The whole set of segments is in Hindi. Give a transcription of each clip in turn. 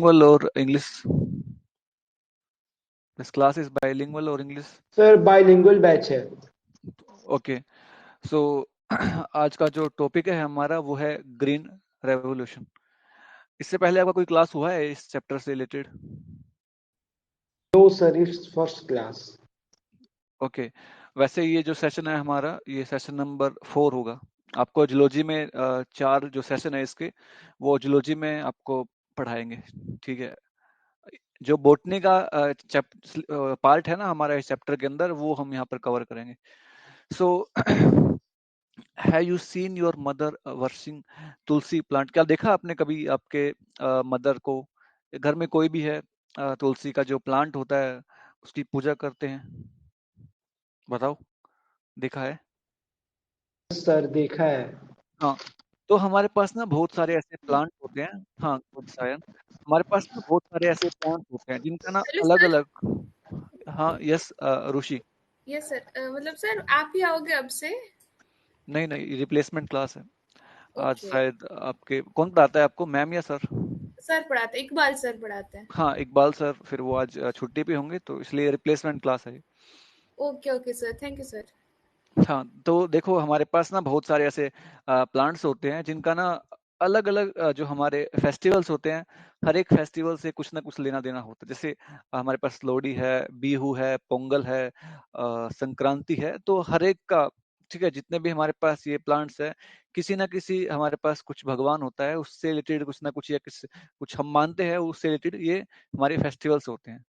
bilingual or English? This class is bilingual or English? Sir bilingual batch है। ओके, सो आज का जो टॉपिक है हमारा वो है ग्रीन रेवोल्यूशन। इससे पहले आपका कोई क्लास हुआ है इस चैप्टर से related? No sir, it's first class. Okay, वैसे ये जो सेशन है हमारा, ये सेशन नंबर 4 होगा। आपको जूलॉजी में 4 जो सेशन है इसके, वो जूलॉजी में आपको पढ़ाएंगे, ठीक है। जो बोटनी का पार्ट है ना हमारा इस चैप्टर के अंदर, वो हम यहाँ पर कवर करेंगे। So have you seen your mother worshipping tulsi plant? क्या देखा आपने कभी आपके मदर को? घर में कोई भी है, तुलसी का जो प्लांट होता है उसकी पूजा करते हैं? बताओ, देखा है? सर देखा है। हाँ, तो हमारे पास ना बहुत सारे ऐसे प्लांट होते हैं। हाँ, गुड सायन। हमारे पास ना बहुत सारे ऐसे प्लांट होते हैं जिनका ना हेलो अलग सर। अलग। हाँ, यस रुचि। यस सर, मतलब सर आप ही आओगे अब से? नहीं नहीं, रिप्लेसमेंट क्लास है आज। ओके। शायद आपके कौन पढ़ाता है आपको, मैम या सर? सर पढ़ाते हैं, इकबाल सर पढ़ाते हैं। हाँ, इकबाल सर, फिर वो आज छुट्टी पे होंगे तो इसलिए रिप्लेसमेंट क्लास है। Okay okay sir, thank you sir. हाँ, तो देखो हमारे पास ना बहुत सारे ऐसे प्लांट्स होते हैं जिनका ना अलग अलग जो हमारे फेस्टिवल्स होते हैं, हर एक फेस्टिवल से कुछ ना कुछ लेना देना होता है। जैसे हमारे पास लोहड़ी है, बिहू है, पोंगल है, संक्रांति है, तो हर एक का, ठीक है, जितने भी हमारे पास ये प्लांट्स है, किसी ना किसी हमारे पास कुछ भगवान होता है, उससे रिलेटेड कुछ ना कुछ, या कुछ हम मानते हैं उससे रिलेटेड ये हमारे फेस्टिवल्स होते हैं।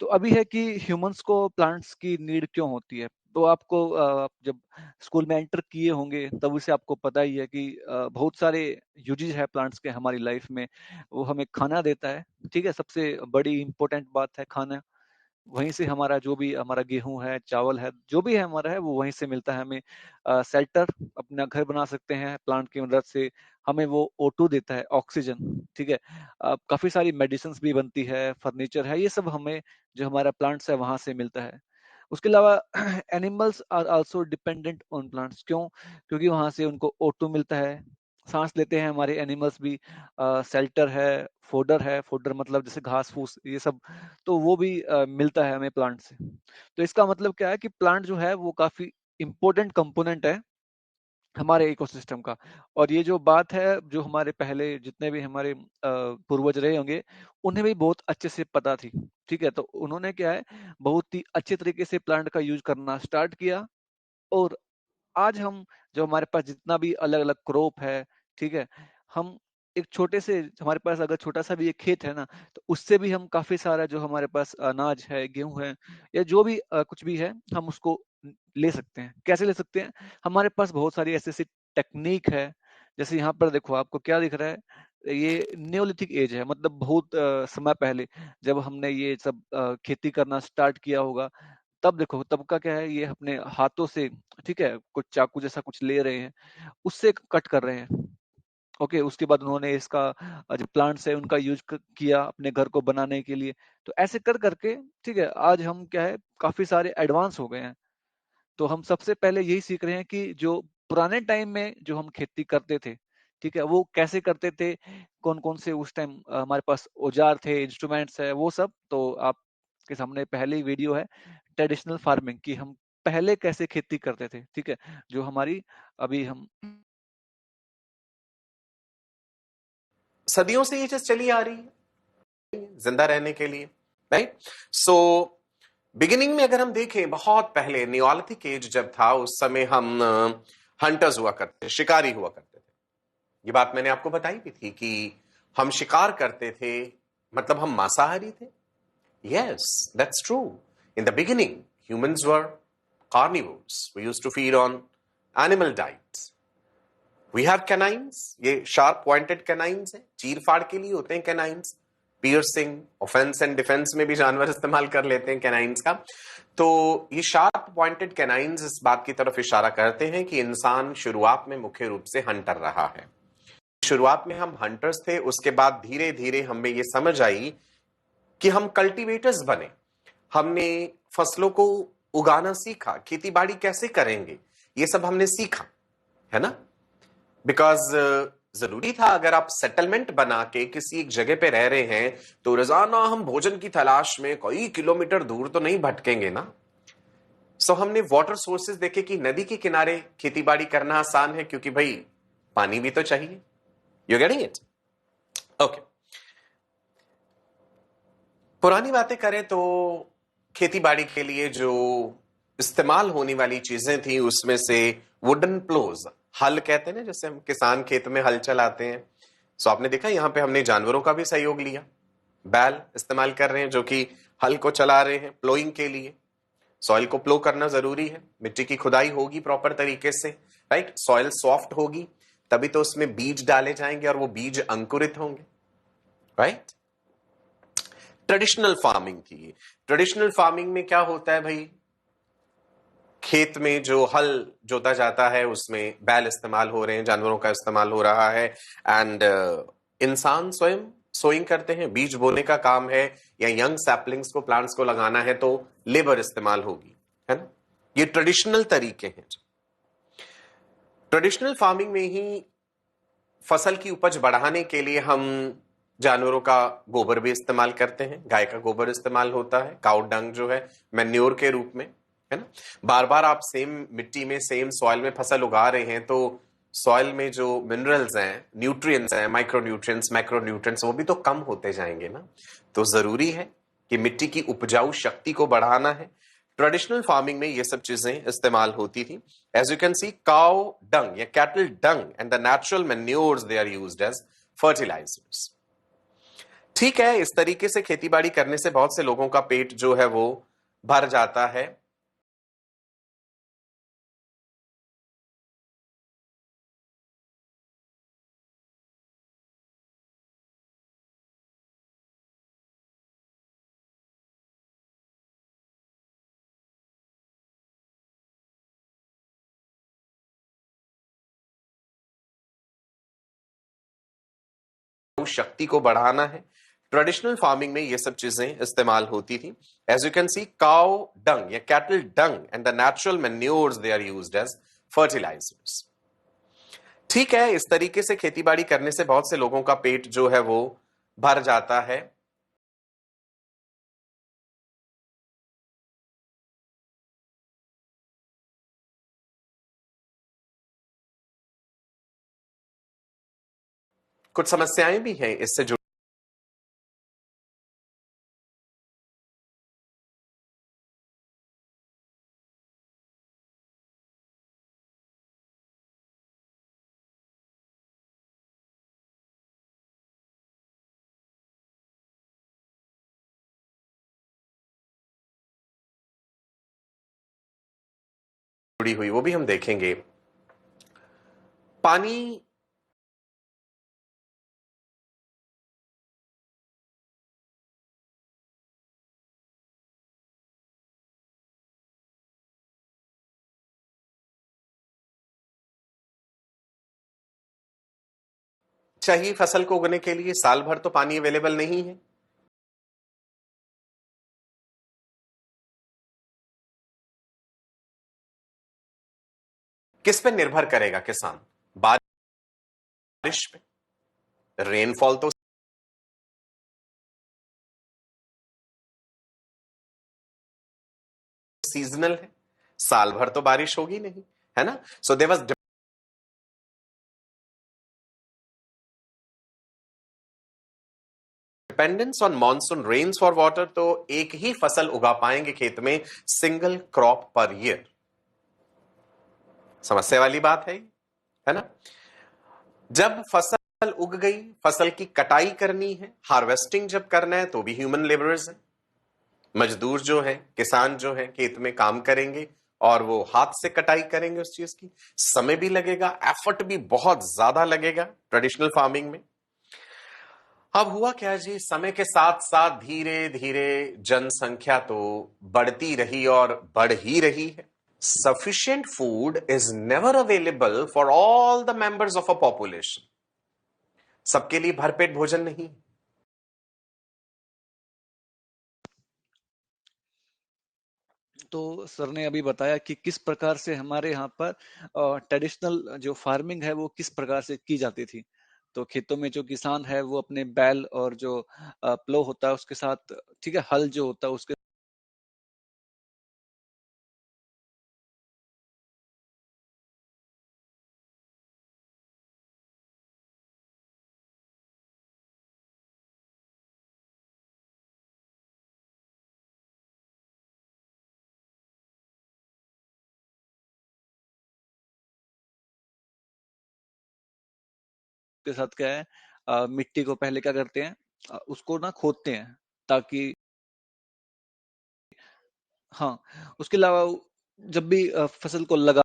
तो अभी है कि ह्यूमंस को प्लांट्स की नीड क्यों होती है। तो आपको आप जब स्कूल में एंटर किए होंगे तब उसे आपको पता ही है कि बहुत सारे यूजेस है प्लांट्स के हमारी लाइफ में। वो हमें खाना देता है, ठीक है, सबसे बड़ी इंपॉर्टेंट बात है खाना। वहीं से हमारा जो भी हमारा गेहूं है, चावल है, जो भी है हमारा है, वो वहीं से मिलता है हमें। शेल्टर, अपना घर बना सकते हैं प्लांट की मदद से। हमें वो O2 देता है, ऑक्सीजन, ठीक है। काफी सारी मेडिसिन भी बनती है, फर्नीचर है, ये सब हमें जो हमारा प्लांट्स है वहां से मिलता है। उसके अलावा animals are also dependent on plants. क्यों? क्योंकि वहां से उनको O2 मिलता है, सांस लेते हैं हमारे एनिमल्स भी। शेल्टर है, फोडर मतलब जैसे घास फूस ये सब, तो वो भी मिलता है हमें प्लांट से। तो इसका मतलब क्या है कि प्लांट जो है वो काफी इंपॉर्टेंट कंपोनेंट है हमारे इकोसिस्टम का। और ये जो बात है, जो हमारे पहले जितने भी हमारे पूर्वज रहे होंगे, उन्हें भी बहुत अच्छे से पता थी, ठीक है। तो उन्होंने क्या है, बहुत ही अच्छे तरीके से प्लांट का यूज करना स्टार्ट किया। और आज हम, जो हमारे पास जितना भी अलग अलग क्रॉप है, ठीक है, हम एक छोटे से, हमारे पास अगर छोटा सा भी एक खेत है ना, तो उससे भी हम काफी सारा जो हमारे पास अनाज है, गेहूं है, या जो भी कुछ भी है, हम उसको ले सकते हैं। कैसे ले सकते हैं? हमारे पास बहुत सारी ऐसी ऐसी टेक्निक है। जैसे यहाँ पर देखो, आपको क्या दिख रहा है, ये न्योलिथिक एज है, मतलब बहुत समय पहले जब हमने ये सब खेती करना स्टार्ट किया होगा, तब देखो, तब का क्या है, ये अपने हाथों से, ठीक है, कुछ चाकू जैसा कुछ ले रहे हैं, उससे कट कर रहे हैं। ओके, उसके बाद उन्होंने इसका जो प्लांट्स है उनका यूज किया अपने घर को बनाने के लिए। तो ऐसे कर करके, ठीक है, आज हम क्या है, काफी सारे एडवांस हो गए हैं। तो हम सबसे पहले यही सीख रहे हैं कि जो पुराने टाइम में जो हम खेती करते थे, ठीक है, वो कैसे करते थे, कौन कौन से उस टाइम हमारे पास औजार थे, इंस्ट्रूमेंट्स है, वो सब तो आपके सामने पहले वीडियो है ट्रेडिशनल फार्मिंग की, हम पहले कैसे खेती करते थे, ठीक है, जो हमारी अभी हम सदियों से ये चीज चली आ रही है जिंदा रहने के लिए, राइट। सो बिगिनिंग में अगर हम देखें, बहुत पहले नियोलिथिक एज जब था, उस समय हम हंटर्स हुआ करते, शिकारी हुआ करते थे। ये बात मैंने आपको बताई भी थी कि हम शिकार करते थे, मतलब हम मांसाहारी थे। Yes, that's true. In the beginning humans were carnivores. We used to feed on animal diets. We have canines. ये sharp pointed canines है, चीर फाड़ के लिए होते हैं canines. Piercing, offense and defense में भी जानवर इस्तेमाल कर लेते हैं canines का। तो ये sharp pointed canines इस बात की तरफ इशारा करते हैं कि इंसान शुरुआत में मुख्य रूप से हंटर रहा है। शुरुआत में हम हंटर्स थे, उसके बाद धीरे धीरे हमें ये समझ आई कि हम कल्टीवेटर्स बने। हमने फसलों को उगाना सीखा, खेती बाड़ी कैसे करेंगे, ये सब हमने सीखा, है ना। बिकॉज जरूरी था। अगर आप सेटलमेंट बना के किसी एक जगह पे रह रहे हैं तो रोजाना हम भोजन की तलाश में कई किलोमीटर दूर तो नहीं भटकेंगे ना। सो हमने वाटर सोर्सेज देखे कि नदी के किनारे खेती बाड़ी करना आसान है क्योंकि भाई पानी भी तो चाहिए। You getting it? ओके, पुरानी बातें करें तो खेती बाड़ी के लिए जो इस्तेमाल होने वाली चीजें थी उसमें से वुडन प्लोज, हल कहते हैं ना, जैसे हम किसान खेत में हल चलाते हैं। सो आपने देखा यहां पे हमने जानवरों का भी सहयोग लिया, बैल इस्तेमाल कर रहे हैं जो कि हल को चला रहे हैं प्लोइंग के लिए। सॉइल को प्लो करना जरूरी है, मिट्टी की खुदाई होगी प्रॉपर तरीके से, राइट। सॉइल सॉफ्ट होगी तभी तो उसमें बीज डाले जाएंगे और वो बीज अंकुरित होंगे, राइट। ट्रेडिशनल फार्मिंग थी। ट्रेडिशनल फार्मिंग में क्या होता है भाई, खेत में जो हल जोता जाता है उसमें बैल इस्तेमाल हो रहे हैं, जानवरों का इस्तेमाल हो रहा है। एंड इंसान स्वयं सोइंग करते हैं, बीज बोने का काम है या यंग सैपलिंग्स को, प्लांट्स को लगाना है तो लेबर इस्तेमाल होगी, है ना। ये ट्रेडिशनल तरीके हैं। ट्रेडिशनल फार्मिंग में ही फसल की उपज बढ़ाने के लिए हम जानवरों का गोबर भी इस्तेमाल करते हैं। गाय का गोबर इस्तेमाल होता है, काउ डंग जो है मैन्योर के रूप में, है ना। बार बार आप सेम मिट्टी में सेम सॉइल में फसल उगा रहे हैं तो सॉइल में जो मिनरल्स हैं, न्यूट्रिएंट्स हैं, माइक्रो न्यूट्रिएंट्स, मैक्रो न्यूट्रिएंट्स, वो भी तो कम होते जाएंगे ना। तो जरूरी है कि मिट्टी की उपजाऊ शक्ति को बढ़ाना है। ट्रेडिशनल फार्मिंग में ये सब चीजें इस्तेमाल होती थी। As you can see, cow dung या cattle dung and the natural manures they are used as fertilisers. ठीक है, इस तरीके से खेतीबाड़ी करने से बहुत से लोगों का पेट जो है वो भर जाता है। शक्ति को बढ़ाना है। ट्रेडिशनल फार्मिंग में ये सब चीजें इस्तेमाल होती थी। As you can see, cow dung या cattle dung and the natural manures they are used as fertilisers. ठीक है, इस तरीके से खेतीबाड़ी करने से बहुत से लोगों का पेट जो है वो भर जाता है। कुछ समस्याएं भी हैं इससे जुड़ी। हुई वो भी हम देखेंगे। पानी चाहिए फसल को उगने के लिए, साल भर तो पानी अवेलेबल नहीं है। किस पे निर्भर करेगा किसान? बारिश पे। रेनफॉल तो सीजनल है, साल भर तो बारिश होगी नहीं, है ना। So there was dependence on monsoon rains for water. तो एक ही फसल उगा पाएंगे खेत में, सिंगल क्रॉप पर ईयर। समस्या वाली बात है ना। जब फसल उग गई, फसल की कटाई करनी है, हार्वेस्टिंग जब करना है तो भी ह्यूमन लेबरर्स है। मजदूर जो है, किसान जो है, खेत में काम करेंगे और वो हाथ से कटाई करेंगे उस चीज की। समय भी लगेगा, एफर्ट भी बहुत ज्यादा लगेगा ट्रेडिशनल फार्मिंग में। अब हुआ क्या जी, समय के साथ साथ धीरे धीरे जनसंख्या तो बढ़ती रही और बढ़ ही रही है। Sufficient food is never available for all the members of a population. सबके लिए भरपेट भोजन नहीं। तो सर ने अभी बताया कि किस प्रकार से हमारे यहाँ पर ट्रेडिशनल जो फार्मिंग है वो किस प्रकार से की जाती थी। तो खेतों में जो किसान है वो अपने बैल और जो प्लो होता है उसके साथ, ठीक है, हल जो होता है उसके साथ क्या है, मिट्टी को पहले क्या करते हैं, उसको ना खोदते हैं ताकि, हाँ, उसके अलावा जब भी फसल को लगाना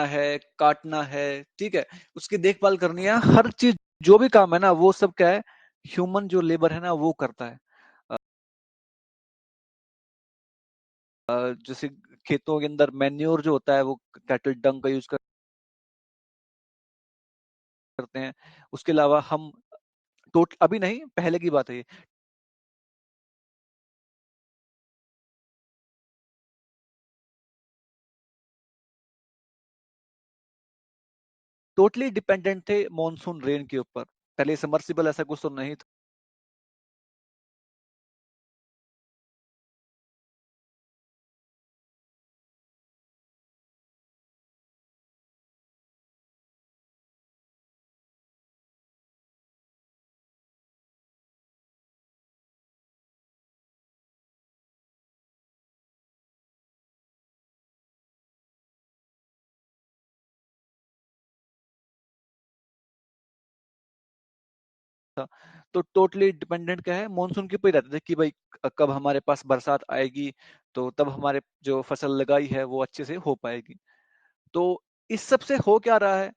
है, काटना है, ठीक है, उसकी देखभाल करनी है, हर चीज जो भी काम है ना वो सब क्या है, ह्यूमन जो लेबर है ना वो करता है। जैसे खेतों के अंदर मैन्योर जो होता है वो कैटल डंग का यूज करते हैं। उसके अलावा हम अभी नहीं, पहले की बात है ये, टोटली डिपेंडेंट थे मॉनसून रेन के ऊपर। पहले सबमर्सिबल ऐसा कुछ तो नहीं था। तो टोटली डिपेंडेंट क्या है, मानसून के ऊपर ही रहते थे कि भाई कब हमारे पास बरसात आएगी, तो तब हमारे जो फसल लगाई है वो अच्छे से हो पाएगी। तो इस सब से हो क्या रहा है,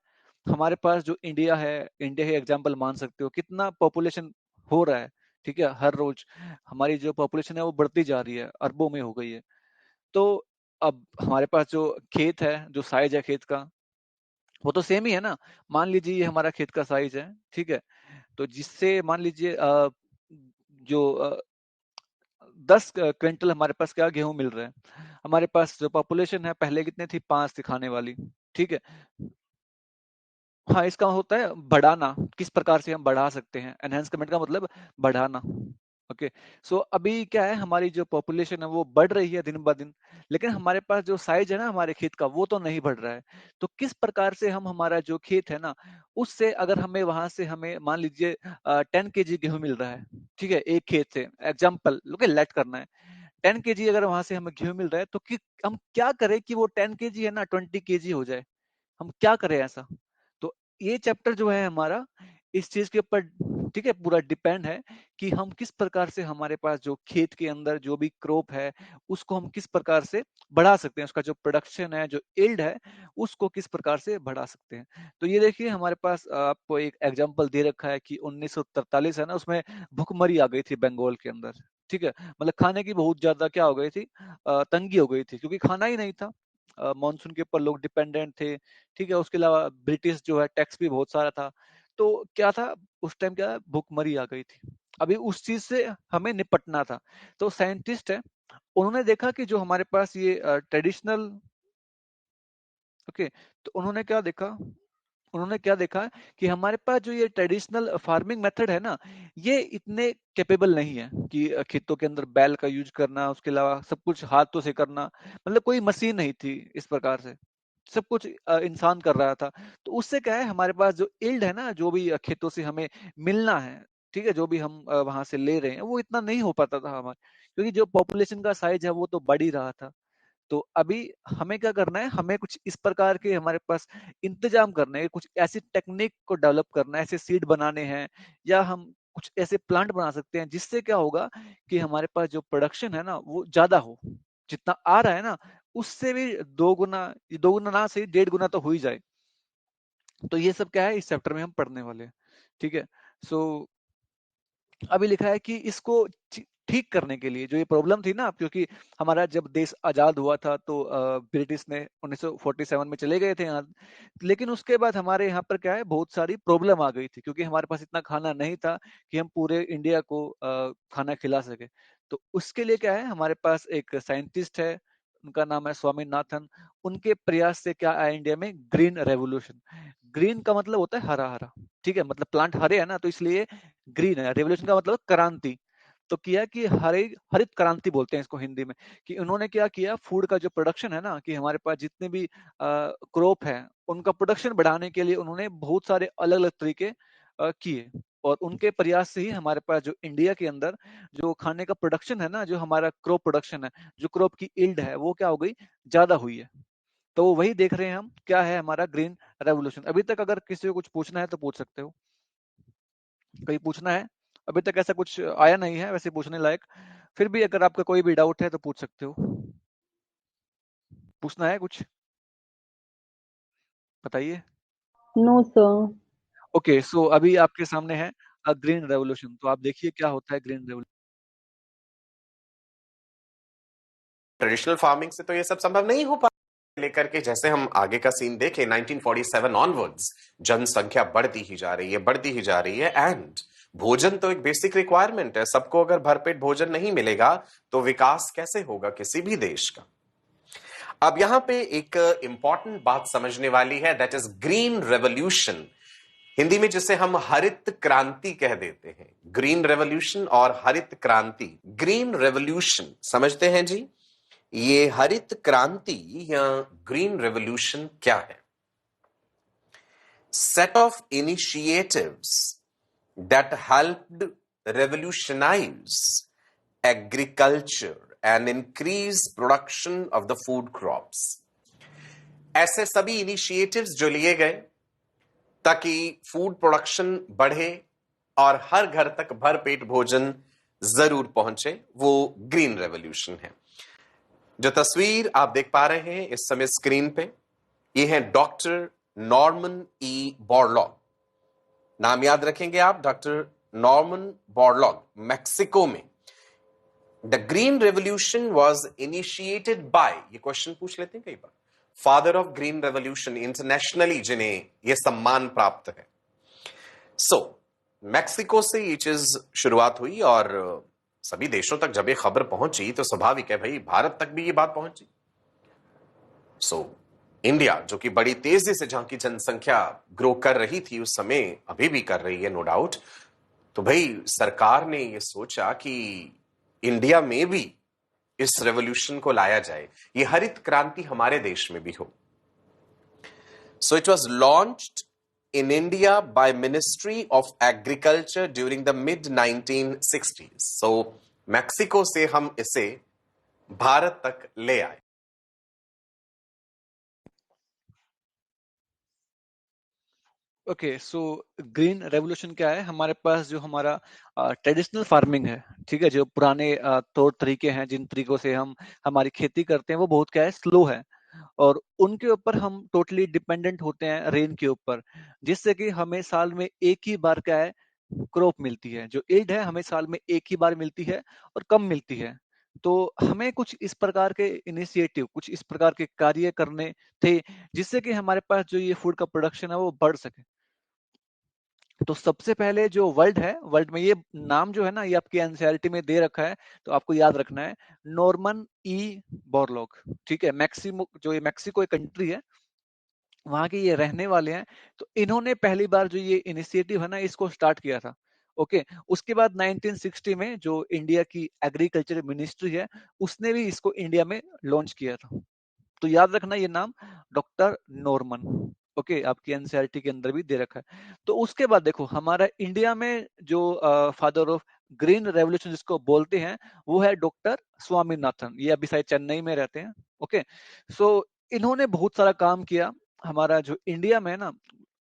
हमारे पास जो इंडिया है एग्जाम्पल मान सकते हो, कितना पॉपुलेशन हो रहा है, ठीक है, हर रोज हमारी जो पॉपुलेशन है वो बढ़ती जा रही है, अरबों में हो गई है। तो अब हमारे पास जो खेत है, जो साइज है खेत का, वो तो सेम ही है ना। मान लीजिए ये हमारा खेत का साइज है, ठीक है, तो जिससे मान लीजिए जो 10 क्विंटल हमारे पास क्या गेहूं मिल रहा है, हमारे पास जो पॉपुलेशन है पहले कितने थी, 5 थी खाने वाली, ठीक है। हाँ, इसका होता है बढ़ाना, किस प्रकार से हम बढ़ा सकते हैं, एनहेंसमेंट का मतलब बढ़ाना। ओके, सो अभी क्या है, हमारी जो पॉपुलेशन है वो बढ़ रही है दिन ब दिन, लेकिन हमारे पास जो साइज है ना हमारे खेत का वो तो नहीं बढ़ रहा है। तो किस प्रकार से हम हमारा जो खेत है ना, उससे अगर हमें वहां से हमें मान लीजिए 10 kg गेहूं मिल रहा है, ठीक है, एक खेत से एग्जाम्पल लोके लेट करना है, 10 kg अगर वहां से हमें गेहूं मिल रहा है, तो हम क्या करें कि वो 10 kg है ना 20 kg हो जाए, हम क्या करें ऐसा। तो ये चैप्टर जो है हमारा इस चीज के ऊपर, ठीक है, पूरा डिपेंड है कि हम किस प्रकार से हमारे पास जो खेत के अंदर जो भी क्रॉप है उसको हम किस प्रकार से बढ़ा सकते हैं, उसका जो प्रोडक्शन है, जो इल्ड है, उसको किस प्रकार से बढ़ा सकते हैं। तो ये देखिए हमारे पास आपको एक एग्जांपल दे रखा है कि 1943 है ना, उसमें भुखमरी आ गई थी बंगाल के अंदर, ठीक है, मतलब खाने की बहुत ज्यादा क्या हो गई थी, तंगी हो गई थी, क्योंकि खाना ही नहीं था, मानसून के ऊपर लोग डिपेंडेंट थे, ठीक है। उसके अलावा ब्रिटिश जो है टैक्स भी बहुत सारा था, तो क्या था, उस टाइम क्या भूखमरी आ गई थी। अभी उस चीज से हमें निपटना था। तो साइंटिस्ट है, उन्होंने देखा कि जो हमारे पास ये ट्रेडिशनल, ओके, तो उन्होंने क्या देखा कि हमारे पास जो ये ट्रेडिशनल फार्मिंग मेथड है ना, ये इतने कैपेबल नहीं है कि खेतों के अंदर बैल का यूज करना, उसके अलावा सब कुछ हाथों से करना, मतलब कोई मशीन नहीं थी इस प्रकार से, सब कुछ इंसान कर रहा था। तो उससे क्या है, हमारे पास जो इल्ड है ना, जो भी खेतों से हमें मिलना है, ठीक है, जो भी हम वहां से ले रहे हैं वो इतना नहीं हो पाता था हमारे, क्योंकि जो पॉपुलेशन का साइज है वो तो बढ़ ही रहा था। तो अभी हमें क्या करना है, हमें कुछ इस प्रकार के हमारे पास इंतजाम करने हैं, कुछ ऐसी टेक्निक को डेवलप करना है, ऐसे सीड बनाने हैं, या हम कुछ ऐसे प्लांट बना सकते हैं जिससे क्या होगा कि हमारे पास जो प्रोडक्शन है ना वो ज्यादा हो, जितना आ रहा है ना उससे भी 2 गुना, 2 गुना ना सही 1.5 गुना तो हो ही जाए। तो ये सब क्या है इस चैप्टर में हम पढ़ने वाले हैं, ठीक है। सो अभी लिखा है कि इसको ठीक करने के लिए जो ये प्रॉब्लम थी ना, क्योंकि हमारा जब देश आजाद हुआ था तो ब्रिटिश ने 1947 में चले गए थे यहाँ, लेकिन उसके बाद हमारे यहाँ पर क्या है, बहुत सारी प्रॉब्लम आ गई थी, क्योंकि हमारे पास इतना खाना नहीं था कि हम पूरे इंडिया को खाना खिला सके। तो उसके लिए क्या है, हमारे पास एक साइंटिस्ट है, उनका नाम है स्वामीनाथन। उनके प्रयास से क्या आया इंडिया में? Green revolution. ग्रीन का मतलब होता है हरा हरा, ठीक है, मतलब प्लांट हरे है ना, तो इसलिए ग्रीन है। रेवोल्यूशन का मतलब क्रांति। तो किया कि हरित क्रांति बोलते हैं इसको हिंदी में, कि उन्होंने क्या किया, फूड का जो प्रोडक्शन है ना, कि हमारे पास जितने भी क्रॉप है उनका प्रोडक्शन बढ़ाने के लिए उन्होंने बहुत सारे अलग अलग तरीके किए। और उनके प्रयास से ही हमारे पास जो इंडिया के अंदर जो खाने का प्रोडक्शन है ना, जो हमारा क्रॉप प्रोडक्शन है, जो क्रॉप की यील्ड है, वो क्या हो गई, ज्यादा हुई है। तो वही देख रहे हैं हम, क्या है हमारा ग्रीन रेवोल्यूशन। अभी तक अगर किसी को कुछ पूछना है तो पूछ सकते हो, कहीं पूछना है? अभी तक ऐसा कुछ आया नहीं है वैसे पूछने लायक, फिर भी अगर आपका कोई भी डाउट है तो पूछ सकते हो। पूछना है कुछ? बताइए। No sir. ओके, सो अभी आपके सामने है ग्रीन रेवोल्यूशन, तो आप देखिए क्या होता है ग्रीन रेवोल्यूशन। ट्रेडिशनल फार्मिंग से तो ये सब संभव नहीं हो पा लेकर के जैसे हम आगे का सीन देखें 1947 ऑनवर्ड्स जनसंख्या बढ़ती ही जा रही है, बढ़ती ही जा रही है। एंड भोजन तो एक बेसिक रिक्वायरमेंट है। सबको अगर भरपेट भोजन नहीं मिलेगा तो विकास कैसे होगा किसी भी देश का। अब यहां पे एक इंपॉर्टेंट बात समझने वाली है, that is green revolution, Hindi में जिसे हम हरित क्रांति कह देते हैं। ग्रीन रेवोल्यूशन और हरित क्रांति। ग्रीन रेवोल्यूशन समझते हैं जी, ये हरित क्रांति या ग्रीन रेवोल्यूशन क्या है? Set of initiatives that helped revolutionise agriculture and increase production of the food crops. ऐसे सभी इनिशिएटिव्स जो लिए गए ताकि फूड प्रोडक्शन बढ़े और हर घर तक भरपेट भोजन जरूर पहुंचे, वो ग्रीन रेवोल्यूशन है। जो तस्वीर आप देख पा रहे हैं इस समय स्क्रीन पे, ये है डॉक्टर नॉर्मन ई बोरलॉग। नाम याद रखेंगे आप, डॉक्टर नॉर्मन बोरलॉग, मैक्सिको में। The green revolution was initiated by, ये क्वेश्चन पूछ लेते हैं कई बार, father of green revolution internationally जिन्हें यह सम्मान प्राप्त है। सो मैक्सिको से ये चीज शुरुआत हुई और सभी देशों तक जब ये खबर पहुंची तो स्वाभाविक है भाई भारत तक भी ये बात पहुंची। सो इंडिया जो कि बड़ी तेजी से जहां की जनसंख्या ग्रो कर रही थी उस समय, अभी भी कर रही है नो डाउट, तो भाई सरकार ने ये सोचा कि इंडिया में भी इस रेवोल्यूशन को लाया जाए, ये हरित क्रांति हमारे देश में भी हो। So it was launched in India by Ministry of Agriculture during the mid 1960s. So Mexico से हम इसे भारत तक ले आए। ओके, सो ग्रीन रेवोल्यूशन क्या है? हमारे पास जो हमारा ट्रेडिशनल फार्मिंग है, ठीक है, जो पुराने तौर तरीके हैं जिन तरीकों से हम हमारी खेती करते हैं, वो बहुत क्या है, स्लो है। और उनके ऊपर हम टोटली डिपेंडेंट होते हैं रेन के ऊपर, जिससे कि हमें साल में एक ही बार क्या है, क्रॉप मिलती है। जो एड है हमें साल में एक ही बार मिलती है और कम मिलती है। तो हमें कुछ इस प्रकार के इनिशिएटिव, कुछ इस प्रकार के कार्य करने थे जिससे कि हमारे पास जो ये फूड का प्रोडक्शन है वो बढ़ सके। तो सबसे पहले जो वर्ल्ड है, वर्ल्ड में ये नाम जो है ना, ये आपकी एनसीईआरटी में दे रखा है, तो आपको याद रखना है, नॉर्मन ई बोरलॉग, ठीक है। मैक्सिमो जो ये मैक्सिको एक कंट्री है, वहां के ये रहने वाले हैं। तो इन्होंने पहली बार जो ये इनिशिएटिव है ना, इसको स्टार्ट किया था। ओके, उसके बाद 1960 में जो इंडिया की एग्रीकल्चर मिनिस्ट्री है, उसने भी इसको इंडिया में लॉन्च किया था। तो याद रखना ये नाम, डॉक्टर नॉर्मन। ओके, आपकी एनसीईआरटी के अंदर भी दे रखा है। तो उसके बाद देखो, हमारा इंडिया में जो फादर ऑफ ग्रीन रेवोल्यूशन जिसको बोलते हैं, वो है डॉक्टर स्वामीनाथन। ये अभी शायद चेन्नई में रहते हैं। ओके, सो इन्होंने बहुत सारा काम किया हमारा जो इंडिया में है ना,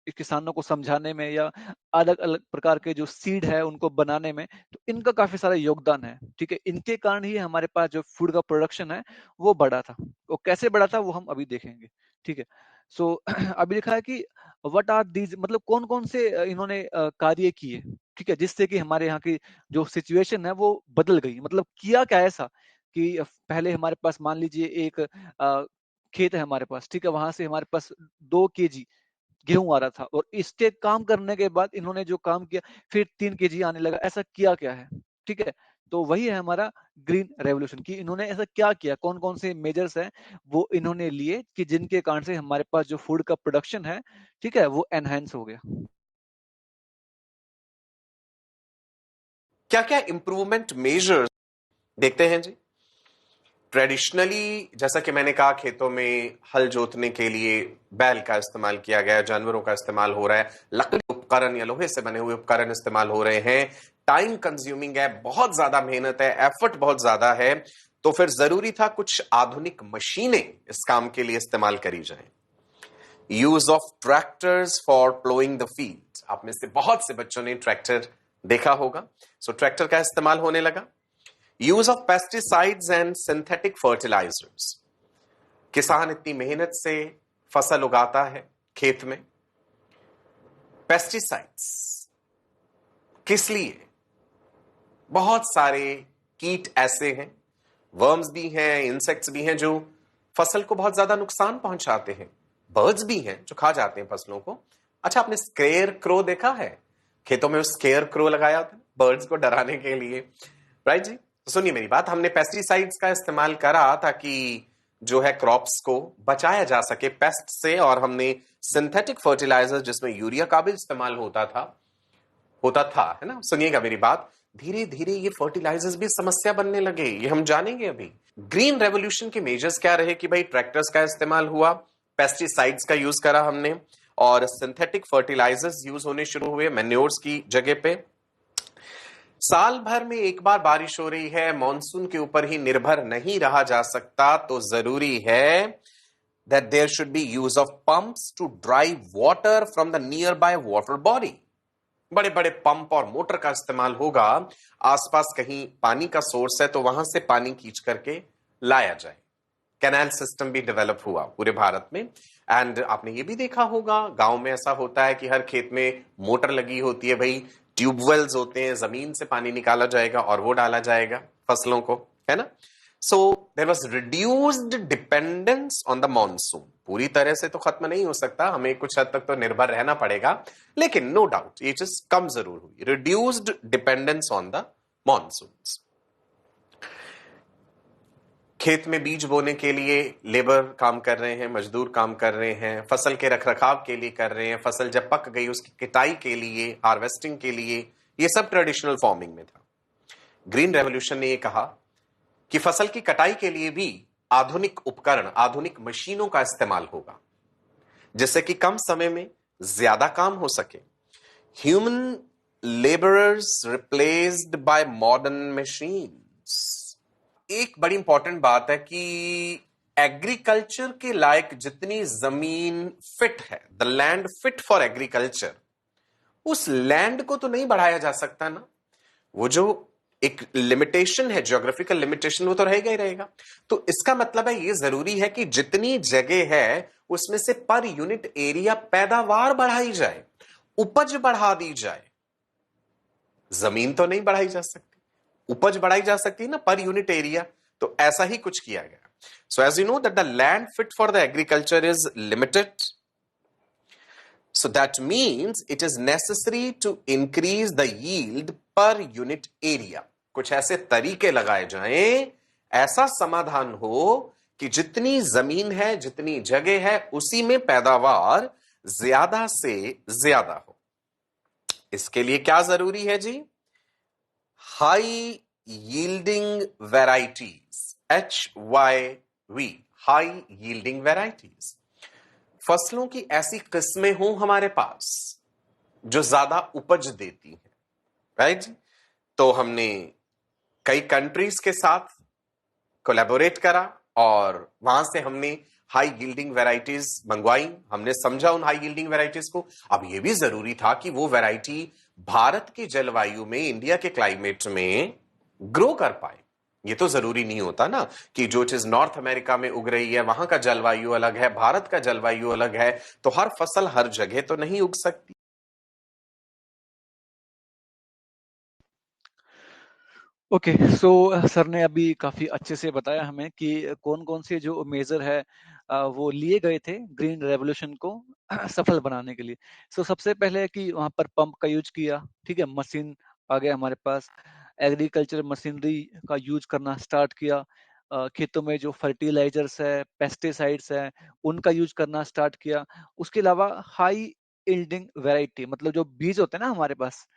किसानों को समझाने में या अलग अलग प्रकार के जो सीड है उनको बनाने में। तो इनका काफी सारा योगदान है, ठीक है। इनके कारण ही हमारे पास जो फूड का प्रोडक्शन है वो बढ़ा था। वो कैसे बढ़ा था वो हम अभी देखेंगे, ठीक है। सो अभी लिखा है कि व्हाट आर दीज, मतलब कौन कौन से इन्होंने कार्य किए, ठीक है, जिससे कि हमारे यहाँ की जो सिचुएशन है वो बदल गई। मतलब किया क्या ऐसा कि पहले हमारे पास मान लीजिए एक खेत है हमारे पास, ठीक है, वहां से हमारे पास 2 kg गेहूं आ रहा था, और इसके काम करने के बाद इन्होंने जो काम किया फिर 3 kg आने लगा। ऐसा किया क्या है? ठीक है। तो वही है हमारा ग्रीन रेवोल्यूशन कि इन्होंने ऐसा क्या किया, कौन कौन से मेजर्स हैं वो इन्होंने लिए कि जिनके कारण से हमारे पास जो फूड का प्रोडक्शन है, ठीक है, वो एनहांस हो गया। क्या क्या इंप्रूवमेंट मेजर्स देखते हैं जी। ट्रेडिशनली जैसा कि मैंने कहा, खेतों में हल जोतने के लिए बैल का इस्तेमाल किया गया, जानवरों का इस्तेमाल हो रहा है, लकड़ी उपकरण या लोहे से बने हुए उपकरण इस्तेमाल हो रहे हैं, टाइम कंज्यूमिंग है, बहुत ज्यादा मेहनत है, एफर्ट बहुत ज्यादा है, तो फिर जरूरी था कुछ आधुनिक मशीनें इस काम के लिए इस्तेमाल करी जाएं। Use of tractors for ploughing the field, आप में से बहुत से बच्चों ने ट्रैक्टर देखा होगा, सो ट्रैक्टर का इस्तेमाल होने लगा। Use of pesticides and synthetic fertilisers, किसान इतनी मेहनत से फसल उगाता है खेत में, पेस्टिसाइड्स किस लिए? बहुत सारे कीट ऐसे हैं, वर्म्स भी हैं, इंसेक्ट्स भी हैं जो फसल को बहुत ज्यादा नुकसान पहुंचाते हैं, बर्ड्स भी हैं जो खा जाते हैं फसलों को। अच्छा, आपने स्केयर क्रो देखा है? खेतों में स्केयर क्रो लगाया होता है बर्ड्स को डराने के लिए, राइट जी। तो सुनिए मेरी बात, हमने पेस्टिसाइड्स का इस्तेमाल करा ताकि जो है क्रॉप्स को बचाया जा सके पेस्ट से, और हमने सिंथेटिक फर्टिलाइजर जिसमें यूरिया का भी इस्तेमाल होता था, है ना। सुनिएगा मेरी बात, धीरे धीरे ये फर्टिलाइजर्स भी समस्या बनने लगे, ये हम जानेंगे अभी। ग्रीन रेवोल्यूशन के मेजर्स क्या रहे कि भाई ट्रैक्टर्स का इस्तेमाल हुआ, पेस्टिसाइड्स का यूज करा हमने, और सिंथेटिक फर्टिलाइजर्स यूज होने शुरू हुए मैन्योर्स की जगह पे। साल भर में एक बार बारिश हो रही है, मॉनसून के ऊपर ही निर्भर नहीं रहा जा सकता, तो जरूरी है that there should be use of pumps to drive water from the nearby water body. बड़े बड़े पंप और मोटर का इस्तेमाल होगा, आसपास कहीं पानी का सोर्स है तो वहां से पानी खींच करके लाया जाए। कैनाल सिस्टम भी डेवलप हुआ पूरे भारत में। एंड आपने ये भी देखा होगा, गांव में ऐसा होता है कि हर खेत में मोटर लगी होती है, भाई ट्यूबवेल्स होते हैं, जमीन से पानी निकाला जाएगा और वो डाला जाएगा फसलों को, है ना। So there was reduced dependence on the monsoon. पूरी तरह से तो खत्म नहीं हो सकता, हमें कुछ हद तक तो निर्भर रहना पड़ेगा, लेकिन नो डाउट ये चीज कम जरूर हुई, reduced dependence on the monsoons. खेत में बीज बोने के लिए लेबर काम कर रहे हैं, मजदूर काम कर रहे हैं, फसल के रखरखाव के लिए कर रहे हैं, फसल जब पक गई उसकी कटाई के लिए, हार्वेस्टिंग के लिए, ये सब ट्रेडिशनल फार्मिंग में था। ग्रीन रेवोल्यूशन ने ये कहा कि फसल की कटाई के लिए भी आधुनिक उपकरण, आधुनिक मशीनों का इस्तेमाल होगा, जिससे कि कम समय में ज्यादा काम हो सके। Human labourers replaced by modern machines. एक बड़ी इंपॉर्टेंट बात है कि एग्रीकल्चर के लायक जितनी जमीन फिट है, the land fit for agriculture, उस लैंड को तो नहीं बढ़ाया जा सकता ना। वो जो एक लिमिटेशन है, ज्योग्राफिकल लिमिटेशन, वो तो रहेगा ही रहेगा। तो इसका मतलब है ये जरूरी है कि जितनी जगह है उसमें से पर यूनिट एरिया पैदावार बढ़ाई जाए, उपज बढ़ा दी जाए। जमीन तो नहीं बढ़ाई जा सकती, उपज बढ़ाई जा सकती है ना, पर यूनिट एरिया। तो ऐसा ही कुछ किया गया। So as you know that the land fit for the agriculture is limited, so that means it is necessary to increase the yield per unit area। कुछ ऐसे तरीके लगाए जाएं, ऐसा समाधान हो कि जितनी जमीन है, जितनी जगह है, उसी में पैदावार ज्यादा से ज्यादा हो। इसके लिए क्या जरूरी है जी? High yielding varieties, HYV, high yielding varieties. फसलों की ऐसी किस्में हों हमारे पास जो ज्यादा उपज देती हैं, राइट। तो हमने कई कंट्रीज के साथ कोलैबोरेट करा और वहां से हमने हाई यील्डिंग वेराइटीज मंगवाई, हमने समझा उन हाई यील्डिंग वेराइटीज को। अब यह भी जरूरी था कि वो वैरायटी भारत की जलवायु में, इंडिया के क्लाइमेट में ग्रो कर पाए। ये तो जरूरी नहीं होता ना कि जो चीज नॉर्थ अमेरिका में उग रही है वहां का जलवायु अलग है, भारत का जलवायु अलग है, तो हर फसल हर जगह तो नहीं उग सकती। ओके, सो सर ने अभी काफी अच्छे से बताया हमें कि कौन कौन से जो मेजर है वो लिए गए थे ग्रीन रेवोल्यूशन को सफल बनाने के लिए। सो सबसे पहले कि वहां पर पंप का यूज किया, ठीक है, मशीन आ गया हमारे पास, एग्रीकल्चर मशीनरी का यूज करना स्टार्ट किया, खेतों में जो फर्टिलाइजर्स है, पेस्टिसाइड्स है, उनका यूज करना स्टार्ट किया। उसके अलावा हाई यील्डिंग वैरायटी, मतलब जो बीज होते हैं ना हमारे पास,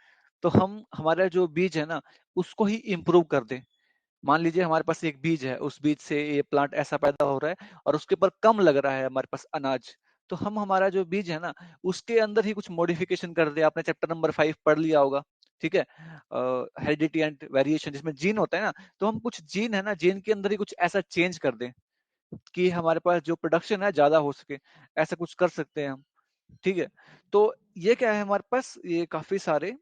तो हम हमारा जो बीज है ना उसको ही इम्प्रूव कर दें। मान लीजिए हमारे पास एक बीज है, उस बीज से ये प्लांट ऐसा पैदा हो रहा है और उसके ऊपर कम लग रहा है हमारे पास अनाज, तो हम हमारा जो बीज है ना उसके अंदर ही कुछ मॉडिफिकेशन कर दे। आपने चैप्टर नंबर 5 पढ़ लिया होगा, ठीक है, हेरिडिटी एंड वेरिएशन, जिसमें जीन होता है ना, तो हम कुछ जीन है ना, जीन के अंदर ही कुछ ऐसा चेंज कर दें कि हमारे पास जो प्रोडक्शन है ज्यादा हो सके, ऐसा कुछ कर सकते हैं हम। ठीक है, तो ये क्या है, हमारे पास ये काफी सारे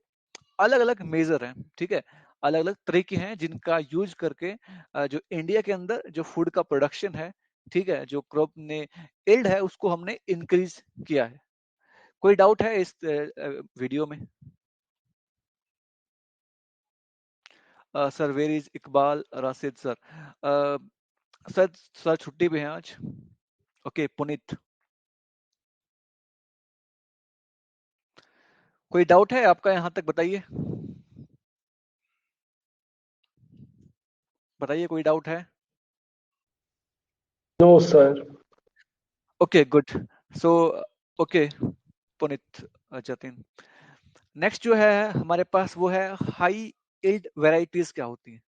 अलग अलग मेजर हैं, ठीक है, अलग अलग तरीके हैं जिनका यूज करके जो इंडिया के अंदर जो फूड का प्रोडक्शन है, ठीक है, जो क्रॉप ने इल्ड है उसको हमने इंक्रीज किया है। कोई डाउट है इस वीडियो में? Sir where is Iqbal Rashid sir? Sir sir छुट्टी पे हैं आज। ओके पुनीत, कोई डाउट है आपका यहाँ तक? बताइए बताइए, कोई डाउट है? No sir. Okay good. So okay Puneet, Jatin, next जो है हमारे पास वो है हाई यील्ड वैरायटीज क्या होती हैं।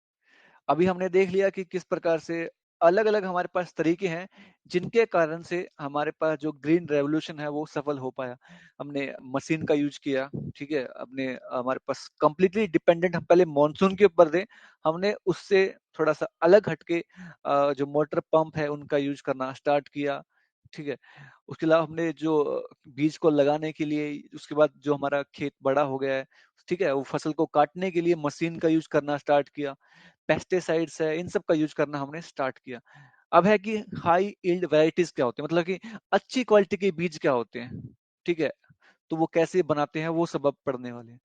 अभी हमने देख लिया कि किस प्रकार से अलग अलग हमारे पास तरीके हैं जिनके कारण से हमारे पास जो ग्रीन रेवोल्यूशन है वो सफल हो पाया। हमने मशीन का यूज किया, ठीक है, अपने हमारे पास कंप्लीटली डिपेंडेंट हम पहले मॉनसून के ऊपर थे, हमने उससे थोड़ा सा अलग हटके जो मोटर पंप है उनका यूज करना स्टार्ट किया। ठीक है, उसके अलावा हमने जो बीज को लगाने के लिए, उसके बाद जो हमारा खेत बड़ा हो गया है, ठीक है, वो फसल को काटने के लिए मशीन का यूज करना स्टार्ट किया। पेस्टिसाइड्स है, इन सब का यूज करना हमने स्टार्ट किया। अब है कि हाई यील्ड वैरायटीज क्या होते हैं, मतलब कि अच्छी क्वालिटी के बीज क्या होते हैं, ठीक है, तो वो कैसे बनाते हैं वो सब अब पढ़ने वाले हैं।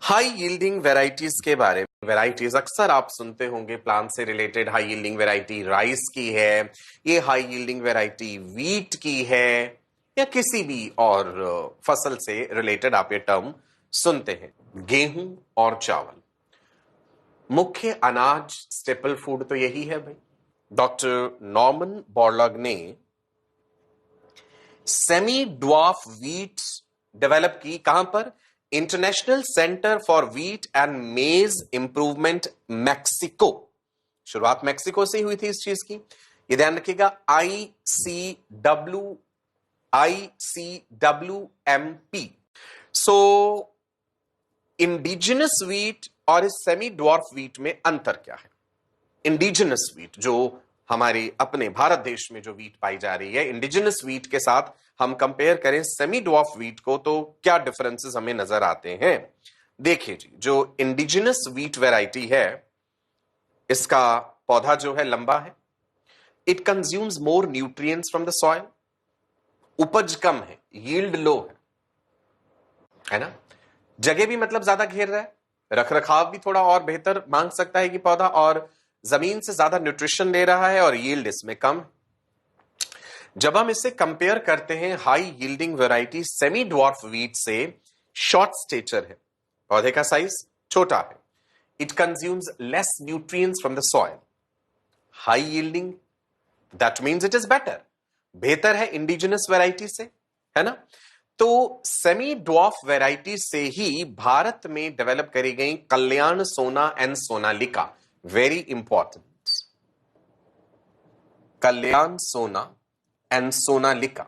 हाई यील्डिंग वैरायटीज के बारे में, वैरायटीज अक्सर आप सुनते होंगे प्लांट से related. High yielding variety rice की है, ये हाई यील्डिंग वैरायटी वीट की है, या किसी भी और फसल से रिलेटेड आप ये टर्म सुनते हैं। गेहूं और चावल मुख्य अनाज, स्टेपल फूड तो यही है भाई। डॉक्टर नॉर्मन बोरलॉग ने सेमी ड्वार्फ वीट डेवलप की, कहां पर? International centre for wheat and मेज इंप्रूवमेंट, मैक्सिको। शुरुआत मैक्सिको से हुई थी इस चीज की, ये ध्यान रखिएगा। ICWMP। सो इंडिजिनस वीट और इस सेमी ड्वार्फ वीट में अंतर क्या है? इंडिजिनस वीट, जो हमारे अपने भारत देश में जो वीट पाई जा रही है, इंडिजिनस वीट के साथ हम कंपेयर करें सेमी ड्वार्फ वीट को, तो क्या डिफरेंसेस हमें नजर आते हैं? देखिए जी, जो इंडिजिनस वीट वैरायटी है, इसका पौधा जो है लंबा है, it consumes more nutrients from the soil, उपज कम है, यील्ड लो है ना, जगह भी मतलब ज्यादा घेर रहा है, रखरखाव भी थोड़ा और बेहतर मांग सकता है कि पौधा, और जमीन से ज्यादा न्यूट्रिशन ले रहा है और यील्ड इसमें कम। जब हम इसे कंपेयर करते हैं high yielding variety semi dwarf wheat से, शॉर्ट स्टेचर है, पौधे का साइज छोटा है, it consumes less nutrients from the soil, high yielding, that means it is better, बेहतर है इंडिजिनस वैरायटी से, है ना। तो सेमी ड्वार्फ वैरायटी से ही भारत में डेवलप करी गई Kalyan Sona and Sonalika, very important, Kalyan Sona and Sonalika,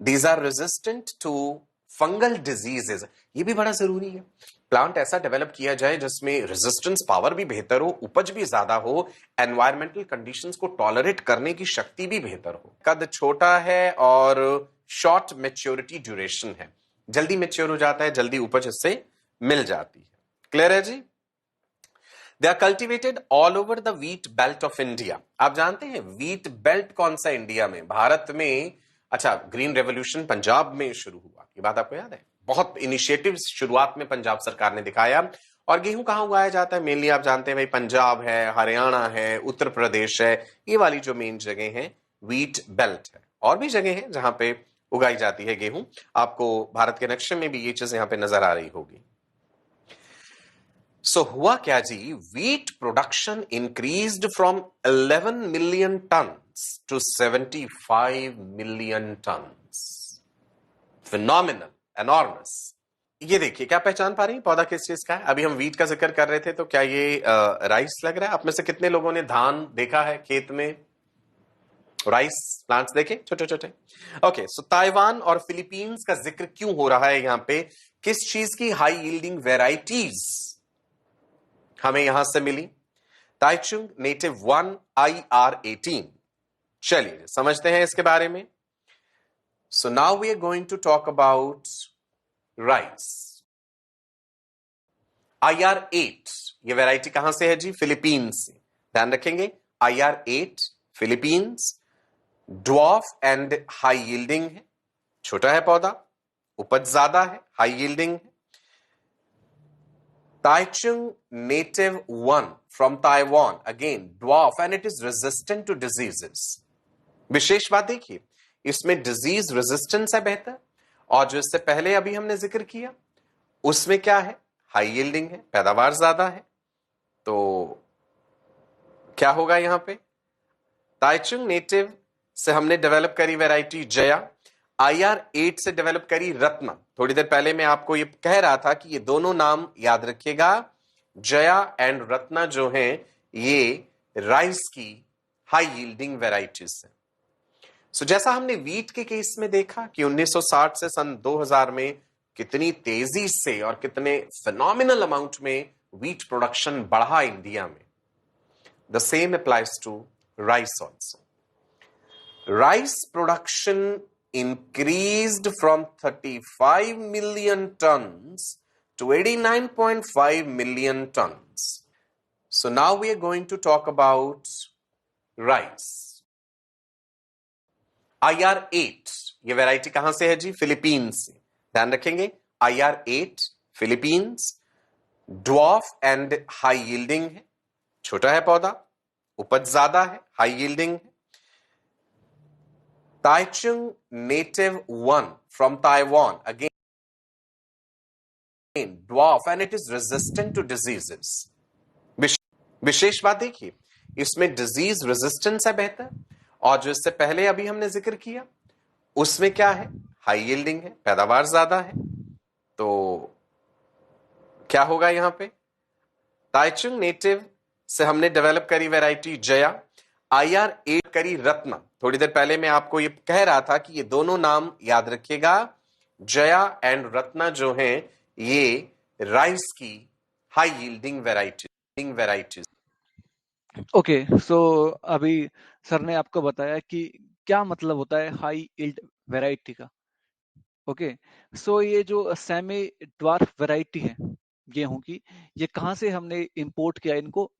these are resistant to fungal diseases. ये भी बड़ा जरूरी है, प्लांट ऐसा डेवलप किया जाए जिसमें रेजिस्टेंस पावर भी बेहतर हो, उपज भी ज्यादा हो, एनवायरमेंटल कंडीशंस को टॉलरेट करने की शक्ति भी बेहतर हो। कद छोटा है और शॉर्ट मैच्योरिटी ड्यूरेशन है, जल्दी मैच्योर हो जाता है, जल्दी उपज इससे मिल जाती है। क्लियर है जी? They are cultivated all over the wheat belt of India. आप जानते हैं व्हीट बेल्ट कौन सा इंडिया में? भारत में, अच्छा, ग्रीन रेवोल्यूशन पंजाब में शुरू हुआ, ये बात आपको याद है? बहुत इनिशिएटिव्स शुरुआत में पंजाब सरकार ने दिखाया। और गेहूं कहां उगाया जाता है? मेनली आप जानते हैं भाई, पंजाब है, हरियाणा है, उत्तर प्रदेश है, ये वाली जो मेन जगह है व्हीट बेल्ट है। और भी जगह है जहां पे उगाई जाती है गेहूं। आपको भारत के नक्शे में भी ये चीज यहां पे नजर आ रही होगी। सो हुआ क्या जी, wheat production increased from 11 million tons to 75 million tons. Phenomenal, enormous. ये देखिए, क्या पहचान पा रही हैं पौधा किस चीज का है? अभी हम वीट का जिक्र कर रहे थे, तो क्या ये राइस लग रहा है? आप में से कितने लोगों ने धान देखा है खेत में? राइस प्लांट्स देखे छोटे छोटे। ओके, सो ताइवान और फिलीपींस का जिक्र क्यों हो रहा है यहां पे? किस चीज की हाई यील्डिंग वेराइटीज हमें यहां से मिली? Taichung native 1 IR18। चलिए समझते हैं इसके बारे में। So now we are going to talk about rice. IR8 ये वैरायटी कहां से है जी? फिलीपींस से। ध्यान रखेंगे, IR8 Philippines, dwarf and high yielding है। छोटा है पौधा, उपज ज्यादा है, हाई यील्डिंग है। Taichung native 1 from Taiwan, again dwarf and it is resistant to diseases. विशेष बात देखिए, इसमें डिजीज रेजिस्टेंस है बेहतर, और जो इससे पहले अभी हमने जिक्र किया उसमें क्या है? हाई यील्डिंग है, पैदावार ज्यादा है। तो क्या होगा यहां पे? ताइचुंग नेटिव से हमने डेवलप करी वैरायटी जया, IR8 से डेवलप करी रत्ना। थोड़ी देर पहले मैं आपको ये कह रहा था कि ये दोनों नाम याद रखिएगा, जया एंड रत्ना जो हैं ये राइस की हाई यील्डिंग वैरायटीज हैं। सो जैसा हमने वीट के केस में देखा कि 1960 से सन 2000 में कितनी तेजी से और कितने फिनोमिनल अमाउंट में वीट प्रोडक्शन बढ़ा इंडिया में, the same applies to rice also. Rice production increased from 35 million tons to 89.5 million tons. So now we are going to talk about rice. IR8 ये वैरायटी कहां से है जी? फिलीपींस से। ध्यान रखेंगे, IR8 Philippines, dwarf and high yielding है। छोटा है पौधा, उपज ज्यादा है, हाई यील्डिंग है। Taichung native 1 from Taiwan, again dwarf and it is resistant to diseases. विशेष बात देखिए, इसमें डिजीज रेजिस्टेंस है बेहतर, और जो इससे पहले अभी हमने जिक्र किया उसमें क्या है? हाई यील्डिंग है, पैदावार ज्यादा है। तो क्या होगा यहां पे? ताइचुंग नेटिव से हमने डेवलप करी वैरायटी जया, IR8 करी रत्ना। थोड़ी देर पहले मैं आपको ये कह रहा था कि ये दोनों नाम याद रखिएगा, जया एंड रत्ना जो हैं ये राइस की high yielding varieties. Okay, so अभी सर ने आपको बताया कि क्या मतलब होता है हाई यील्ड वैरायटी का। ओके, सो ये जो सेमी ड्वार्फ वैरायटी है गेहूं की, ये कहाँ से हमने इंपोर्ट किया इनको?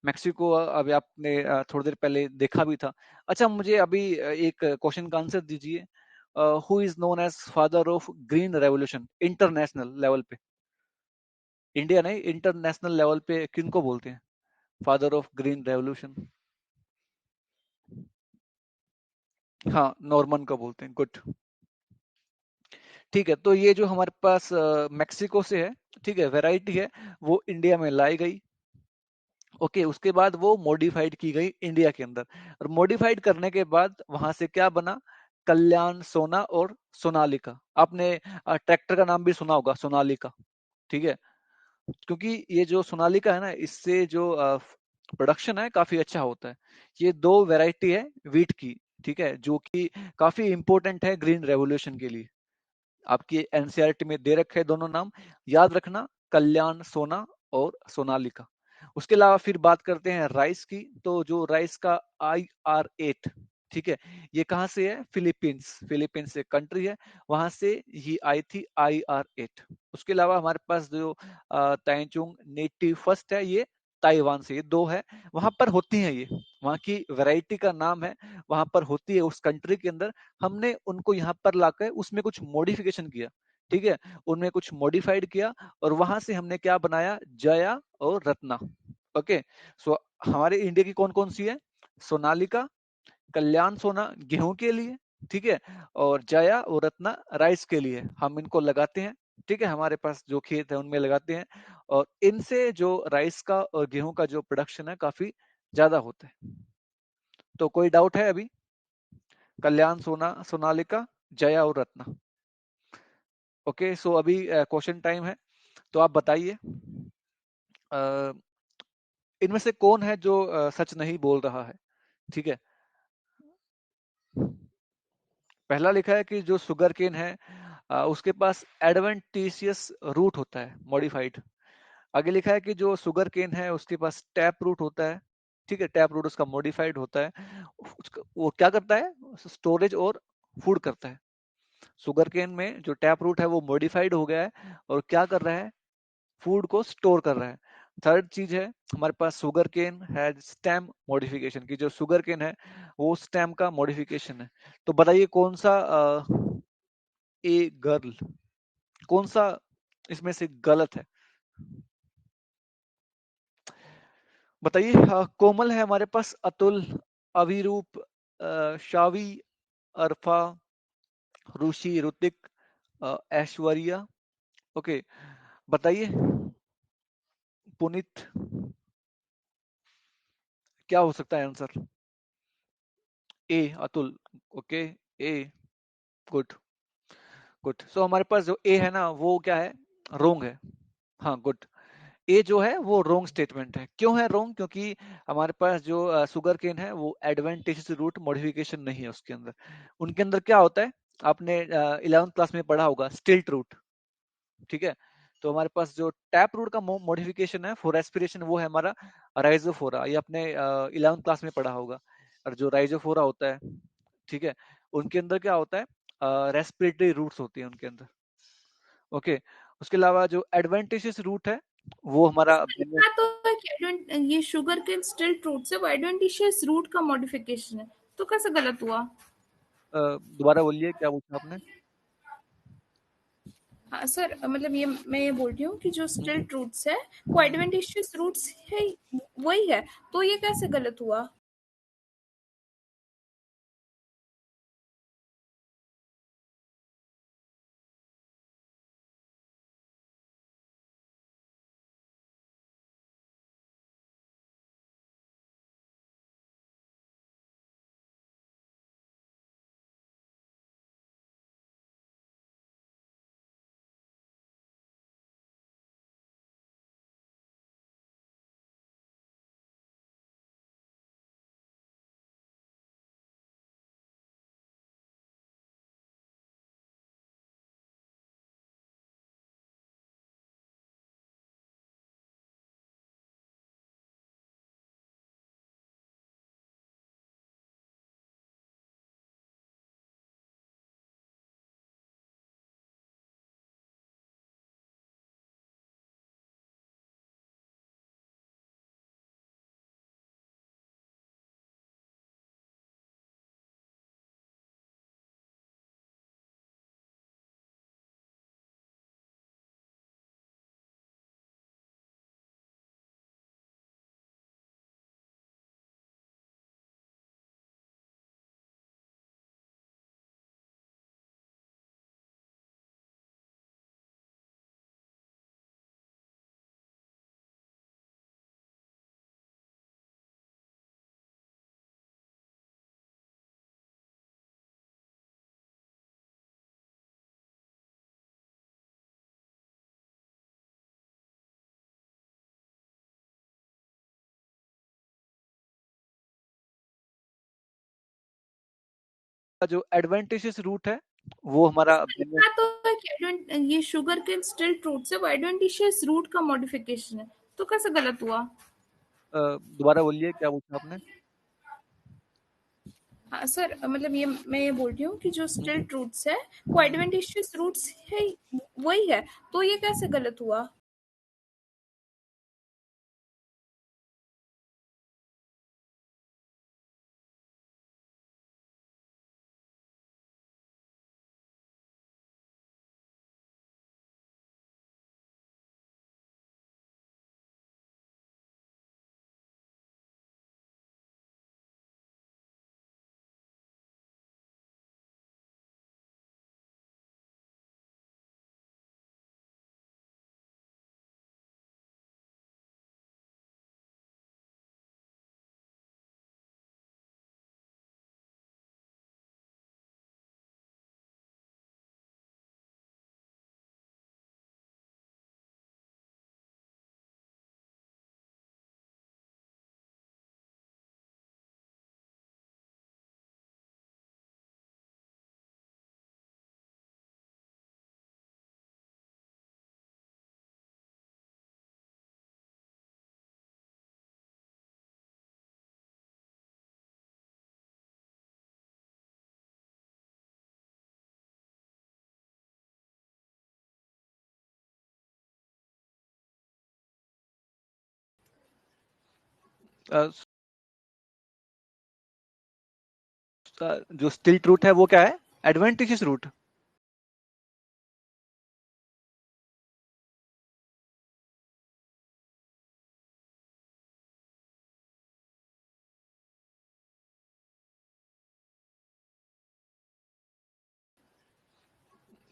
मैक्सिको अभी आपने थोड़ी देर पहले देखा भी था। अच्छा, मुझे अभी एक क्वेश्चन का आंसर दीजिए, who is known as father of green revolution international level पे? इंडिया नहीं, इंटरनेशनल लेवल पे किनको बोलते हैं फादर ऑफ ग्रीन रेवोल्यूशन? हाँ, नॉर्मन को बोलते हैं। गुड, ठीक है। तो ये जो हमारे पास मैक्सिको से है, ठीक है, वैरायटी है, वो इंडिया में लाई गई। ओके, उसके बाद वो मॉडिफाइड की गई इंडिया के अंदर, और मॉडिफाइड करने के बाद वहां से क्या बना? कल्याण सोना और सोनालिका। आपने ट्रैक्टर का नाम भी सुना होगा, सोनालिका, ठीक है। क्योंकि ये जो सोनालिका है ना, इससे जो प्रोडक्शन है काफी अच्छा होता है। ये दो वैरायटी है वीट की, ठीक है, जो कि काफी इंपॉर्टेंट है ग्रीन रेवोल्यूशन के लिए। आपकी एनसीईआरटी में दे रखे हैं दोनों नाम, याद रखना, कल्याण सोना और सोनालिका। उसके अलावा फिर बात करते हैं राइस की। तो जो राइस का IR8, ठीक है, ये कहाँ से है? फिलीपींस से कंट्री है, वहां से ये आई थी IR8। उसके अलावा हमारे पास जो ताइचुंग नेटिव फर्स्ट है, ये ताइवान से। ये दो है, वहां पर होती है, ये वहां की वैरायटी का नाम है, वहां पर होती है उस कंट्री के अंदर। हमने उनको यहाँ पर लाकर उसमें कुछ मॉडिफिकेशन किया, ठीक है, उनमें कुछ मॉडिफाइड किया, और वहां से हमने क्या बनाया? जया और रत्ना। ओके, सो हमारे इंडिया की कौन कौन सी है? सोनालिका, कल्याण सोना गेहूं के लिए, ठीक है। और जया और रत्ना राइस के लिए हम इनको लगाते हैं, ठीक है, हमारे पास जो खेत है उनमें लगाते हैं, और इनसे जो राइस का और गेहूं का जो प्रोडक्शन है काफी ज्यादा होता है। तो कोई डाउट है अभी? कल्याण, सोनालिका, जया और रत्ना। ओके, सो अभी क्वेश्चन टाइम है, तो आप बताइए इनमें से कौन है जो सच नहीं बोल रहा है? ठीक है, पहला लिखा है कि जो शुगर केन है उसके पास एडवेंटिशियस रूट होता है, मॉडिफाइड। आगे लिखा है कि जो शुगर केन है उसके पास टैप रूट होता है, ठीक है, टैप रूट उसका मॉडिफाइड होता है। वो क्या करता है? स्टोरेज और फूड करता है। शुगर केन में जो टैप रूट है वो मॉडिफाइड हो गया है और क्या कर रहा है? फूड को स्टोर कर रहा है। थर्ड चीज है हमारे पास शुगर केन है स्टेम मॉडिफिकेशन की, जो शुगर केन है वो स्टेम का मॉडिफिकेशन है। तो बताइए कौन सा ए गर्ल, कौन सा इसमें से गलत है? बताइए। कोमल है हमारे पास, अतुल, अभिरूप, शावी, अरफा, ऋषि, ऋतिक, ऐश्वर्या। ओके, बताइए पुनीत, क्या हो सकता है आंसर? ए अतुल। ओके, ए, गुड गुड। सो हमारे पास जो ए है ना वो क्या है? रोंग है। हाँ, गुड। ए जो है वो रोंग स्टेटमेंट है। क्यों है रोंग? क्योंकि हमारे पास जो शुगर केन है वो एडवेंटिशियस रूट मॉडिफिकेशन नहीं है उसके अंदर। उनके अंदर क्या होता है? आपने 11th क्लास में पढ़ा होगा, स्टिल्ट रूट, ठीक है। तो हमारे पास जो टैप रूट का मॉडिफिकेशन है फॉर रेस्पिरेशन वो है हमारा राइजोफोरा, ये आपने 11th क्लास में पढ़ा होगा। और जो राइजोफोरा होता है, ठीक है, उनके अंदर क्या होता है? रेस्पिरेटरी रूट्स होती है उनके अंदर। ओके, उसके अलावा जो एडवेंटिशियस रूट है वो हमारा इसमें लिखा तो है कि ये शुगर केन स्टिल फ्रूट से वो एडवेंटिशियस रूट का मॉडिफिकेशन है, तो कैसे गलत हुआ? दोबारा बोलिए, क्या पूछा आपने? हाँ सर, मतलब ये मैं ये बोल रही हूँ कि जो हम्म, स्टिल रूट्स है वो एडवेंटिशियस रूट्स है, वही है, तो ये कैसे गलत हुआ? जो एडवेंटिशियस रूट है वो हमारा इसमें लिखा तो है कि ये शुगर केन स्टिल फ्रूट से वो एडवेंटिशियस रूट का मॉडिफिकेशन है, तो कैसे गलत हुआ? दोबारा बोलिए, क्या पूछा आपने? हाँ सर, मतलब ये मैं ये बोल रही हूँ कि जो हम्म, स्टिल रूट्स है वो एडवेंटिशियस रूट्स है, वही है, तो ये कैसे गलत हुआ? जो स्टिल्ट रूट है वो क्या है? Adventitious root.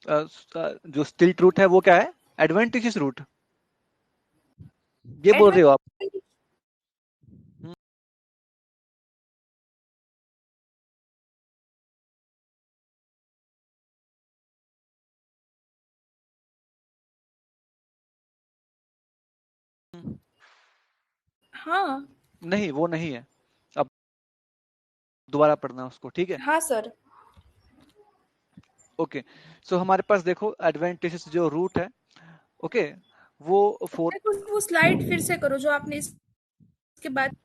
जो स्टिल्ट रूट है वो क्या है? Adventitious root. ये बोल रहे हो आप? हम्म, हाँ नहीं, वो नहीं है। अब दोबारा पढ़ना उसको, ठीक है? हाँ सर। ओके। सो हमारे पास देखो एडवेंटिशियस जो रूट है, ओके, वो फोर। मेरे को वो स्लाइड फिर से करो जो आपने इसके बाद।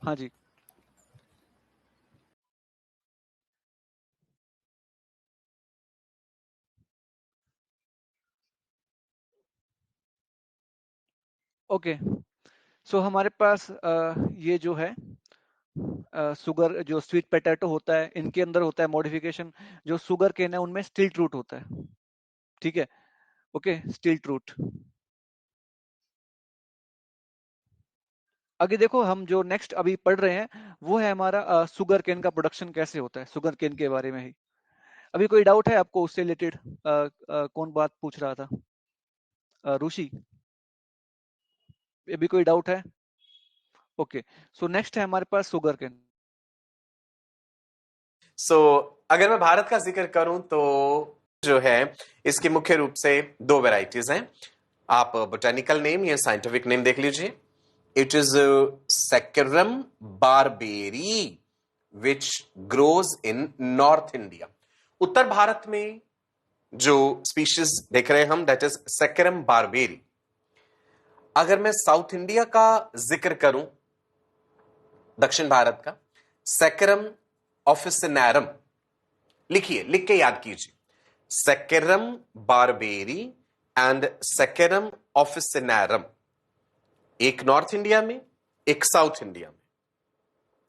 हाँ जी। ओके। सो हमारे पास ये जो है शुगर जो स्वीट पोटैटो होता है, इनके अंदर होता है मॉडिफिकेशन। जो शुगर केन है उनमें स्टिल्ट रूट होता है, ठीक है? ओके, स्टिल्ट रूट। आगे देखो, हम जो नेक्स्ट अभी पढ़ रहे हैं वो है हमारा शुगर केन का प्रोडक्शन कैसे होता है, शुगर केन के बारे में ही। अभी कोई डाउट है आपको उससे रिलेटेड? कौन बात पूछ रहा था? ऋषि, अभी कोई डाउट है? ओके। सो नेक्स्ट है हमारे पास शुगर केन। सो अगर मैं भारत का जिक्र करूं तो जो है इसकी मुख्य रूप से दो वेराइटीज हैं। आप बोटेनिकल नेम या साइंटिफिक नेम देख लीजिए। It is saccharum barberi which grows in north India. उत्तर भारत में जो स्पीशीज देख रहे हैं हम, दैट इज सेकेरम बारबेरी। अगर मैं साउथ इंडिया का जिक्र करूं, दक्षिण भारत का, सेकेरम ऑफिसिनेरम। लिखिए, लिख के याद कीजिए, saccharum barberi and saccharum officinarum. एक नॉर्थ इंडिया में, एक साउथ इंडिया में।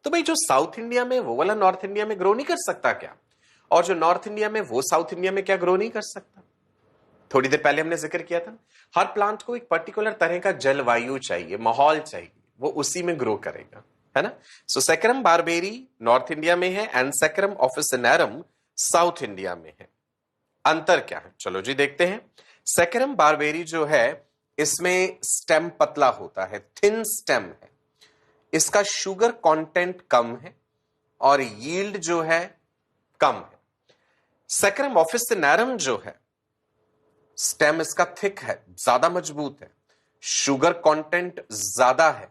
तो भाई जो साउथ इंडिया में वो वाला नॉर्थ इंडिया में ग्रो नहीं कर सकता क्या? और जो नॉर्थ इंडिया में वो साउथ इंडिया में क्या ग्रो नहीं कर सकता? थोड़ी देर पहले हमने जिक्र किया था, हर प्लांट को एक पर्टिकुलर तरह का जलवायु चाहिए, माहौल चाहिए, वो उसी में ग्रो करेगा, है ना? सो सेकेरम बारबेरी नॉर्थ इंडिया में है and saccharum officinarum south India में है। अंतर क्या है? चलो जी देखते हैं। सेकेरम बारबेरी जो है, इसमें स्टेम पतला होता है, थिन स्टेम है। इसका शुगर कंटेंट कम है और यील्ड जो है कम है। सेकेरम ऑफिसिनेरम जो है, स्टेम इसका थिक है, ज्यादा मजबूत है, शुगर कंटेंट ज्यादा है,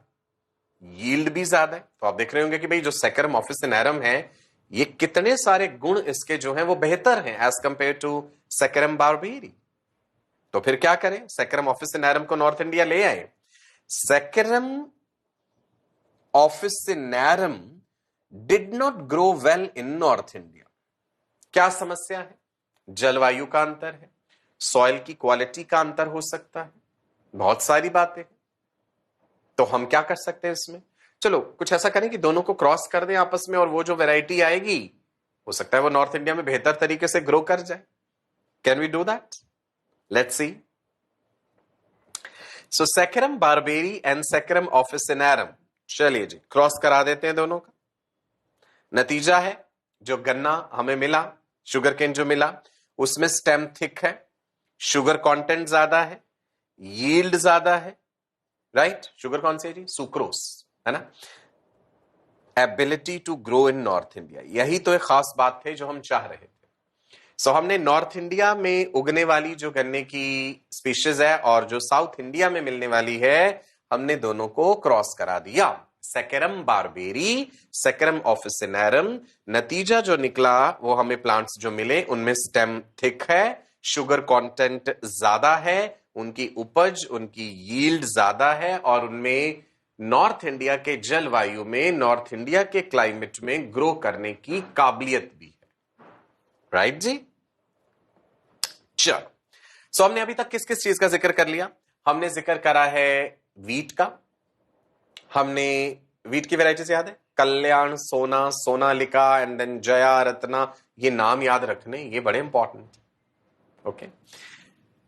यील्ड भी ज्यादा है। तो आप देख रहे होंगे कि भाई जो सेकेरम ऑफिसिनेरम है, ये कितने सारे गुण इसके जो हैं वो बेहतर हैं as compare to saccharum barberi. तो फिर क्या करें? सेकेरम ऑफिसिनेरम को नॉर्थ इंडिया ले आए। Saccharum officinarum did not grow well in north India. क्या समस्या है? जलवायु का अंतर है, सॉइल की क्वालिटी का अंतर हो सकता है, बहुत सारी बातें। तो हम क्या कर सकते हैं इसमें? चलो कुछ ऐसा करें कि दोनों को क्रॉस कर दें आपस में, और वो जो वैरायटी आएगी हो सकता है वो नॉर्थ इंडिया में बेहतर तरीके से ग्रो कर जाए। Can we do that? Let's see. So saccharum barberi and saccharum officinarum, चलिए जी क्रॉस करा देते हैं दोनों का। नतीजा है, जो गन्ना हमें मिला, शुगर केन जो मिला, उसमें स्टेम थिक है, शुगर कंटेंट ज्यादा है, यील्ड ज्यादा है, राइट? शुगर कौन सी है जी? सुक्रोस, है ना? Ability to grow in north India, यही तो एक खास बात थी जो हम चाह रहे थे। सो हमने नॉर्थ इंडिया में उगने वाली जो गन्ने की स्पीशीज है और जो साउथ इंडिया में मिलने वाली है, हमने दोनों को क्रॉस करा दिया। Saccharum barberi, saccharum officinarum. नतीजा जो निकला वो हमें प्लांट्स जो मिले उनमें स्टेम थिक है, शुगर कंटेंट ज्यादा है, उनकी उपज, उनकी यील्ड ज्यादा है, और उनमें नॉर्थ इंडिया के जलवायु में, नॉर्थ इंडिया के क्लाइमेट में ग्रो करने की काबिलियत भी है। राइट जी? चलो, सो हमने अभी तक किस किस चीज का जिक्र कर लिया? हमने जिक्र करा है वीट का, हमने वीट की वेराइटीज याद है, कल्याण, सोना, सोनालिका एंड देन जया, रत्ना, ये नाम याद रखने, ये बड़े इंपॉर्टेंट। ओके,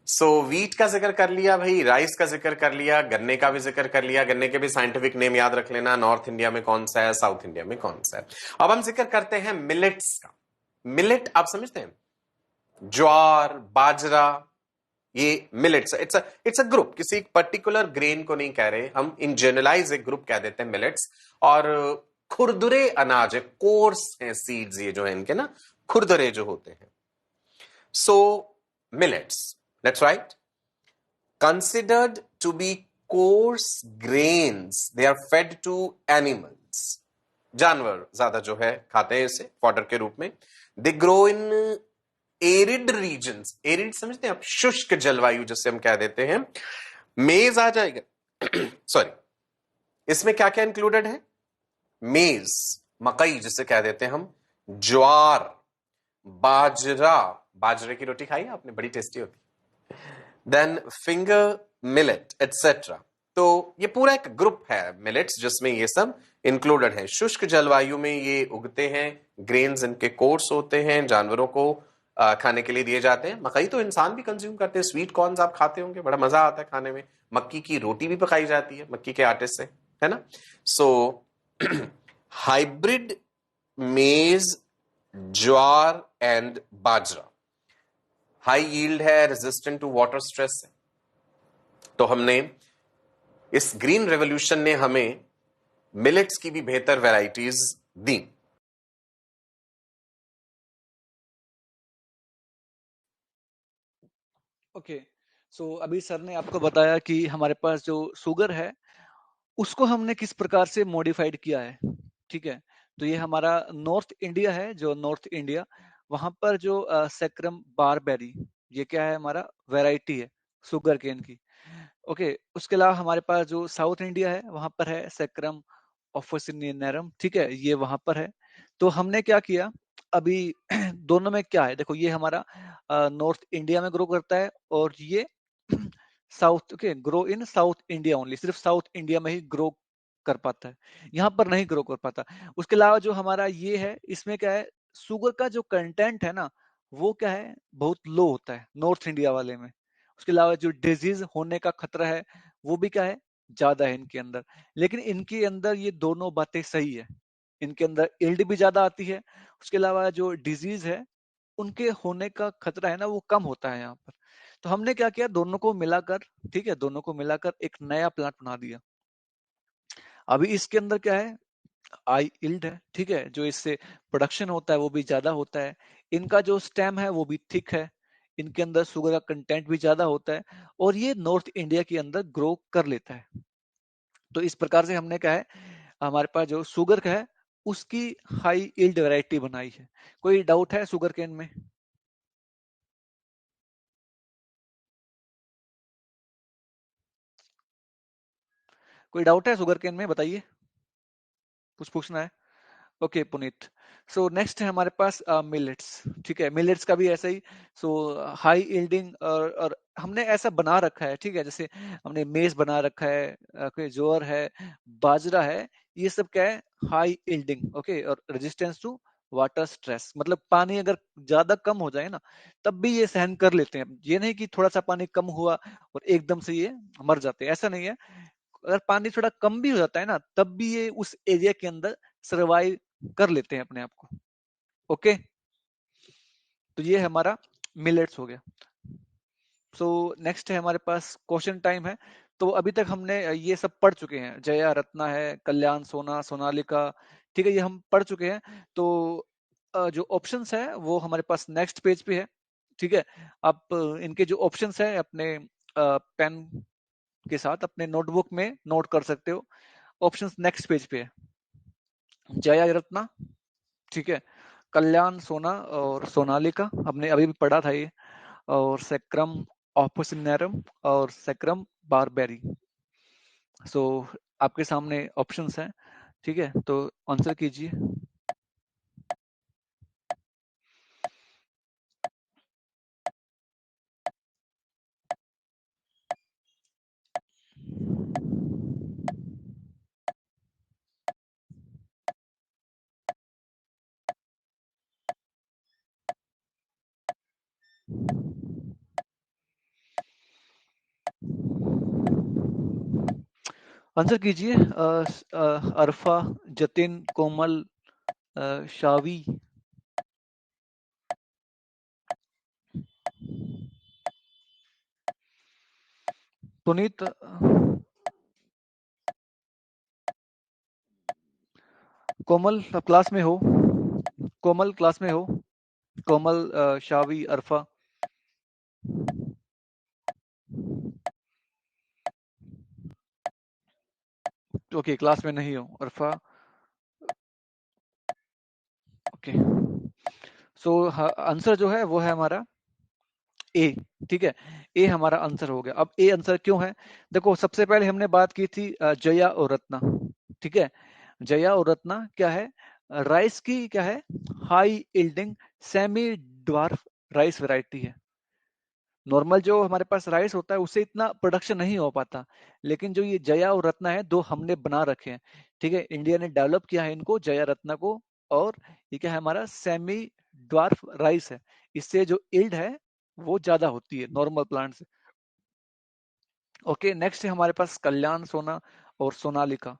सो वीट का जिक्र कर लिया भाई, राइस का जिक्र कर लिया, गन्ने का भी जिक्र कर लिया, गन्ने के भी साइंटिफिक नेम याद रख लेना, नॉर्थ इंडिया में कौन सा है, साउथ इंडिया में कौन सा है। अब हम जिक्र करते हैं मिलेट्स का। मिलेट आप समझते हैं, ज्वार, बाजरा, ये मिलेट्स, इट्स अ ग्रुप, किसी पर्टिकुलर ग्रेन को नहीं कह रहे हम, इन जनरलाइज एक ग्रुप कह देते हैं मिलेट्स। और खुरदुरे अनाज है, कोर्स हैं सीड्स, ये जो है इनके ना खुरदुरे जो होते हैं। So millets, that's right, considered to be coarse grains, they are fed to animals, जानवर ज्यादा जो है खाते हैं इसे फॉडर के रूप में। They grow in arid regions, arid समझते हैं आप, शुष्क जलवायु जिसे हम कह देते हैं। मेज आ जाएगा सॉरी, इसमें क्या क्या इंक्लूडेड है, मेज मकई जिसे कह देते हैं हम, ज्वार, बाजरा, बाजरे की रोटी खाई आपने, बड़ी टेस्टी होती, देन फिंगर मिलेट एटसेट्रा। तो ये पूरा एक ग्रुप है मिलेट्स जिसमें ये सब इंक्लूडेड है। शुष्क जलवायु में ये उगते हैं, ग्रेन्स इनके कोर्स होते हैं, जानवरों को खाने के लिए दिए जाते हैं। मकई तो इंसान भी कंज्यूम करते हैं, स्वीट कॉर्न्स आप खाते होंगे, बड़ा मजा आता है खाने में। मक्की की रोटी भी पकाई जाती है मक्की के आटे से, है ना। सो हाइब्रिड मेज, ज्वार एंड बाजरा हाई यील्ड है, रेजिस्टेंट टू वाटर स्ट्रेस है। तो हमने इस ग्रीन रेवोल्यूशन ने हमें मिलेट्स की भी बेहतर वैरायटीज दी। ओके, सो अभी सर ने आपको बताया कि हमारे पास जो शुगर है उसको हमने किस प्रकार से मॉडिफाइड किया है, ठीक है। तो ये हमारा नॉर्थ इंडिया है, जो नॉर्थ इंडिया, वहां पर जो सेक्रम बारबेरी, ये क्या है, हमारा वैरायटी है शुगर केन की। ओके, उसके अलावा हमारे पास जो साउथ इंडिया है वहां पर है सेक्रम ऑफोसिनियनरम, ठीक है, ये वहां पर है। तो हमने क्या किया अभी दोनों में क्या है, देखो ये हमारा नॉर्थ इंडिया में ग्रो करता है और ये south, okay, grow in south India only, सिर्फ साउथ इंडिया में ही ग्रो कर पाता है, यहाँ पर नहीं ग्रो कर पाता। उसके अलावा जो हमारा ये है, इसमें क्या है, शुगर का जो कंटेंट है ना, वो क्या है, बहुत लो होता है नॉर्थ इंडिया वाले में। उसके अलावा जो डिजीज होने का खतरा है वो भी क्या है, ज्यादा है इनके अंदर। लेकिन इनके अंदर ये दोनों बातें सही है, इनके अंदर इल्ड भी ज्यादा आती है, उसके अलावा जो डिजीज है उनके होने का खतरा है ना, वो कम होता है यहाँ पर। तो हमने क्या किया, दोनों को मिलाकर, ठीक है, दोनों को मिलाकर एक नया प्लांट बना दिया। अभी इसके अंदर क्या है, आई इल्ड है, ठीक है, जो इससे प्रोडक्शन होता है वो भी ज्यादा होता है। इनका जो स्टेम है वो भी थिक है, इनके अंदर शुगर का कंटेंट भी ज्यादा होता है, और ये नॉर्थ इंडिया के अंदर ग्रो कर लेता है। तो इस प्रकार से हमने क्या है, हमारे पास जो शुगर का है उसकी हाई इल्ड वैरायटी बनाई है। कोई डाउट है शुगर केन में? कोई डाउट है शुगर केन में, बताइए, कुछ पूछना है? ओके पुनीत, सो नेक्स्ट है हमारे पास मिलेट्स, ठीक है, मिलेट्स का भी ऐसा ही। सो हाई यील्डिंग, और हमने ऐसा बना रखा है, ठीक है, जैसे हमने मेज बना रखा है, कोई ज्वार है, बाजरा है, ये सब क्या है, हाई यील्डिंग, ओके, और रेजिस्टेंस टू वाटर स्ट्रेस, मतलब पानी अगर ज्यादा कम हो जाए ना तब भी ये सहन कर लेते हैं। ये नहीं कि थोड़ा सा पानी कम हुआ और एकदम से ये मर जाते हैं, ऐसा नहीं है। अगर पानी थोड़ा कम भी हो जाता है ना तब भी ये उस एरिया के अंदर सर्वाइव कर लेते हैं अपने आप को। ओके, तो ये हमारा मिलेट्स हो गया। सो नेक्स्ट है हमारे पास क्वेश्चन टाइम है। तो अभी तक हमने ये सब पढ़ चुके हैं, जया, रत्ना है, कल्याण, सोना, सोनालिका, ठीक है, ये हम पढ़ चुके हैं। तो जो ऑप्शंस है वो हमारे पास नेक्स्ट पेज पे है, ठीक है। आप इनके जो ऑप्शंस है अपने पेन के साथ अपने नोटबुक में नोट कर सकते हो। ऑप्शंस नेक्स्ट पेज पे है, जया, रत्ना, ठीक है, कल्याण, सोना और सोनालिका, हमने अभी भी पढ़ा था ये, और सेक्रम ऑपोसिनेरम और सेक्रम बारबेरी। सो आपके सामने ऑप्शंस हैं, ठीक है, तो आंसर कीजिए। आंसर कीजिए। अरफा, जतिन, कोमल, शावी। पुनीत, कोमल आप क्लास में हो? कोमल क्लास में हो? कोमल, शावी, अरफा। ओके, क्लास में नहीं हो अरफा। ओके, सो आंसर जो है वो है हमारा ए। ठीक है, ए हमारा आंसर हो गया। अब ए आंसर क्यों है? देखो, सबसे पहले हमने बात की थी जया और रत्ना। ठीक है, जया और रत्ना क्या है? राइस की क्या है? High yielding semi dwarf rice variety है। नॉर्मल जो हमारे पास राइस होता है उससे इतना प्रोडक्शन नहीं हो पाता, लेकिन जो ये जया और रत्ना है दो हमने बना रखे हैं। ठीक है, इंडिया ने डेवलप किया है इनको, जया रत्ना को। और ये क्या है? हमारा सेमी ड्वार्फ राइस है। इससे जो यील्ड है वो ज्यादा होती है नॉर्मल प्लांट से। ओके, नेक्स्ट है हमारे पास कल्याण सोना और सोनालिका।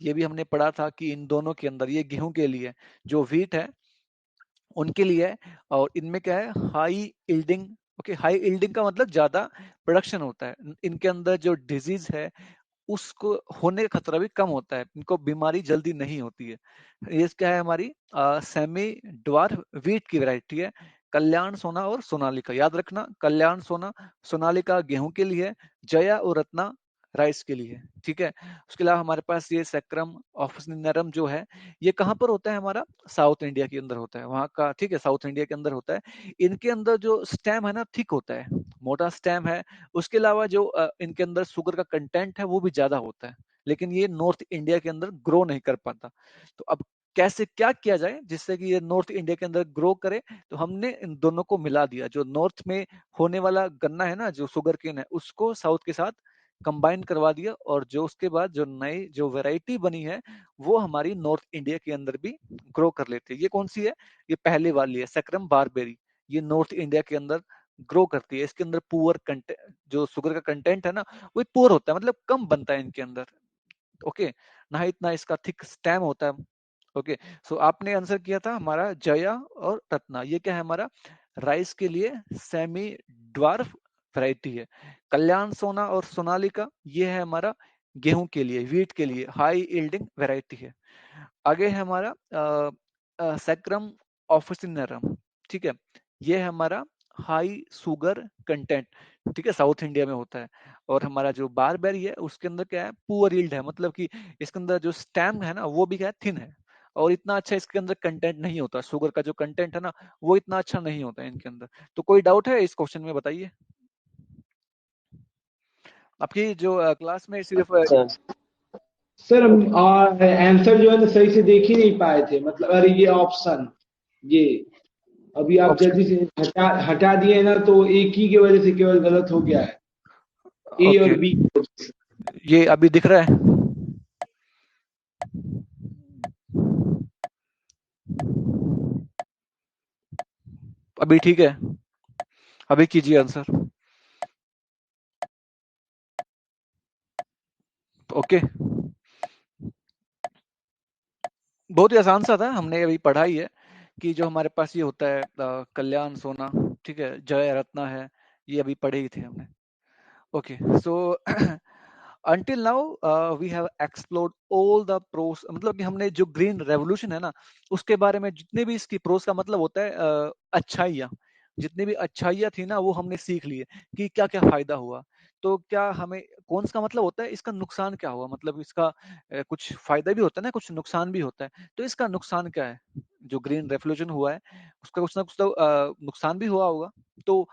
ये भी हमने पढ़ा था कि इन दोनों के अंदर, ये गेहूं के लिए, जो व्हीट है उनके लिए है। और इनमें क्या है? High yielding. Okay, high yielding का मतलब ज्यादा प्रोडक्शन होता है। इनके अंदर जो डिजीज है उसको होने का खतरा भी कम होता है, इनको बीमारी जल्दी नहीं होती है। ये क्या है? हमारी सेमी ड्वार्फ वीट की वैरायटी है। कल्याण सोना और सोनालिका याद रखना। कल्याण सोना, सोनालिका गेहूं के लिए, जया और रत्ना राइस के लिए। ठीक है, उसके अलावा हमारे पास ये सैक्रम ऑफिसिनेरम जो है, ये कहाँ पर होता है? हमारा साउथ इंडिया के अंदर होता है, वहां का। ठीक है, साउथ इंडिया के अंदर होता है। इनके अंदर जो स्टेम है ना, थिक होता है, मोटा स्टेम है। उसके अलावा जो इनके अंदर शुगर का कंटेंट है वो भी ज्यादा होता है, लेकिन ये नॉर्थ इंडिया के अंदर ग्रो नहीं कर पाता। तो अब कैसे क्या किया जाए जिससे कि ये नॉर्थ इंडिया के अंदर ग्रो करे? तो हमने इन दोनों को मिला दिया। जो नॉर्थ में होने वाला गन्ना है ना, जो शुगर केन है, उसको साउथ के साथ कंबाइन करवा दिया, और जो उसके बाद जो नई जो वैरायटी बनी है वो हमारी नॉर्थ इंडिया के अंदर भी ग्रो कर लेते हैं। ये कौन सी है? ये पहले वाली है, सैक्रम बारबेरी। ये नॉर्थ इंडिया के अंदर ग्रो करती है। इसके अंदर पुअर कंटेंट, जो शुगर का कंटेंट है ना, वो पुअर होता है, मतलब कम बनता है इनके अंदर। ओके, ना इतना इसका थिक स्टेम होता है। ओके, सो आपने आंसर किया था हमारा जया और रत्ना। ये क्या है? हमारा राइस के लिए सेमी ड्वार्फ वैरायटी है। कल्याण सोना और सोनालिका ये है हमारा गेहूं के लिए, वीट के लिए हाई यील्डिंग वैरायटी है। आगे है हमारा सैक्रम ऑफिसिनेरम। ठीक है, ये है हमारा हाई शुगर कंटेंट। ठीक है, साउथ इंडिया में होता है। और हमारा जो बारबेरी है उसके अंदर क्या है? पुअर यील्ड है, मतलब कि इसके अंदर जो स्टेम है ना वो भी क्या है? थिन है। और इतना अच्छा इसके अंदर कंटेंट नहीं होता, शुगर का जो कंटेंट है ना वो इतना अच्छा नहीं होता है इनके अंदर। तो कोई डाउट है इस क्वेश्चन में? बताइए। आपकी जो क्लास में सिर्फ सर सर हम आंसर जो है ना सही से देख ही नहीं पाए थे, मतलब अरे ये ऑप्शन, ये अभी आप ऑप्शन। जल्दी से हटा हटा दिए ना, तो एक ही की वजह से केवल गलत हो गया है, ए और ओके, बी। ये अभी दिख रहा है? अभी ठीक है? अभी कीजिए आंसर। ओके, बहुत ही आसान सा था, हमने अभी पढ़ा ही है कि जो हमारे पास ये होता है कल्याण सोना, ठीक है, जय रत्ना है, ये अभी पढ़े ही थे हमने। Okay, so until now we have explored all the pros, मतलब कि हमने जो ग्रीन रेवोल्यूशन है ना उसके बारे में जितने भी इसकी प्रोस का मतलब होता है अच्छाइयाँ, जितनी भी अच्छाइयाँ थी ना वो हमने सीख लिए कि क्या क्या फायदा हुआ। तो क्या हमें कौन सा मतलब होता है, इसका नुकसान क्या हुआ, मतलब इसका कुछ फायदा भी होता है ना, कुछ नुकसान भी होता है। तो इसका नुकसान क्या है? जो ग्रीन रेवोल्यूशन हुआ है उसका कुछ ना कुछ तो नुकसान भी हुआ होगा। तो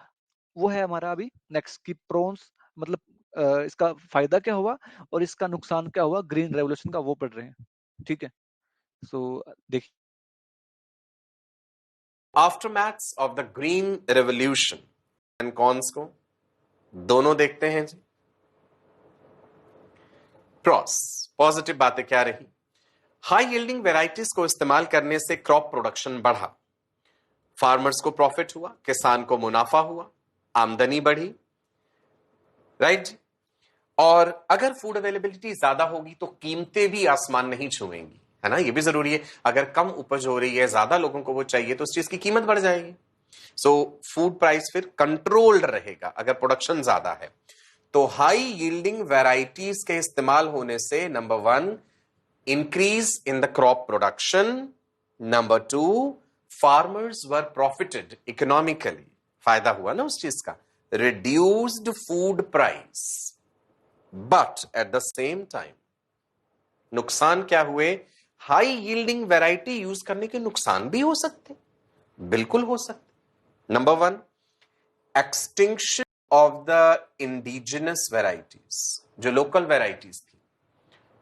वो है हमारा अभी नेक्स्ट की प्रोन्स, मतलब इसका फायदा क्या हुआ और इसका नुकसान क्या हुआ ग्रीन रेवोल्यूशन का, वो पढ़ रहे हैं। ठीक है, सो देखिए। Aftermaths of the green revolution and cons को दोनों देखते हैं जी। प्रॉस, पॉजिटिव बातें क्या रही? हाई यील्डिंग वेराइटीज को इस्तेमाल करने से क्रॉप प्रोडक्शन बढ़ा, फार्मर्स को प्रॉफिट हुआ, किसान को मुनाफा हुआ, आमदनी बढ़ी, राइट जी। और अगर फूड अवेलेबिलिटी ज्यादा होगी तो कीमतें भी आसमान नहीं छुएंगी, है ना, ये भी जरूरी है। अगर कम उपज हो रही है, ज्यादा लोगों को वो चाहिए, तो उस चीज की कीमत बढ़ जाएगी। सो फूड प्राइस फिर कंट्रोल्ड रहेगा अगर प्रोडक्शन ज्यादा है। तो हाई यील्डिंग वैरायटीज के इस्तेमाल होने से number 1 increase in the crop production, number 2 farmers were profited economically, फायदा हुआ ना उस चीज का, reduced food price. But at the same time नुकसान क्या हुए? हाई यील्डिंग वैरायटी यूज करने के नुकसान भी हो सकते, बिल्कुल हो सकते। Number 1 extinction of the indigenous varieties, जो लोकल वैरायटीज थी,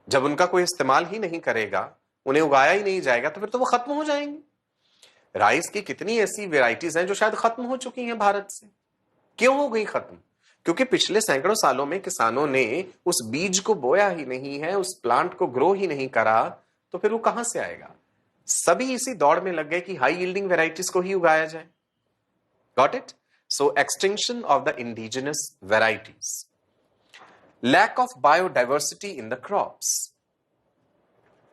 जब उनका कोई इस्तेमाल ही नहीं करेगा, उन्हें उगाया ही नहीं जाएगा, तो फिर तो वो खत्म हो जाएंगे। राइस की कितनी ऐसी वैरायटीज हैं जो शायद खत्म हो चुकी हैं भारत से। क्यों हो गई खत्म? क्योंकि पिछले सैकड़ों सालों में किसानों ने उस बीज को बोया ही नहीं है, उस प्लांट को ग्रो ही नहीं करा, तो फिर वो कहां से आएगा? सभी इसी दौड़ में लग गए कि हाई यील्डिंग वैरायटीज को ही उगाया जाए। Got it? So extinction of the indigenous varieties, lack of biodiversity in the crops.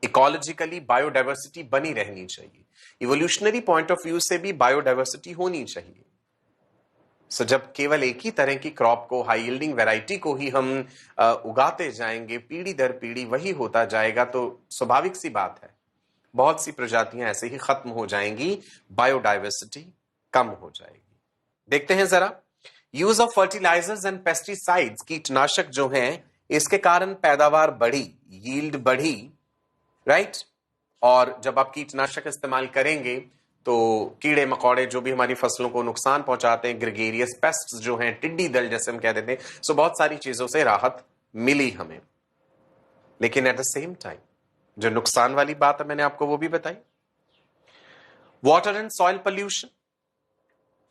Ecologically biodiversity बनी रहनी चाहिए, इवोल्यूशनरी पॉइंट ऑफ व्यू से भी बायोडाइवर्सिटी होनी चाहिए। सो जब केवल एक ही तरह की क्रॉप को, हाई यील्डिंग वैरायटी को ही हम उगाते जाएंगे, पीढ़ी दर पीढ़ी वही होता जाएगा, तो स्वाभाविक सी बात है बहुत सी प्रजातियां ऐसे ही खत्म हो जाएंगी, बायोडाइवर्सिटी कम हो जाएगी। देखते हैं जरा, use of fertilisers and pesticides, कीटनाशक जो हैं, इसके कारण पैदावार बढ़ी, यील्ड बढ़ी, राइट। और जब आप कीटनाशक इस्तेमाल करेंगे तो कीड़े मकोड़े जो भी हमारी फसलों को नुकसान पहुंचाते हैं, ग्रेगेरियस पेस्ट्स जो हैं, टिड्डी दल जैसे हम कह देते हैं, सो बहुत सारी चीजों से राहत मिली हमें। लेकिन एट द सेम टाइम जो नुकसान वाली बात है मैंने आपको वो भी बताई। वाटर एंड सॉइल पोल्यूशन,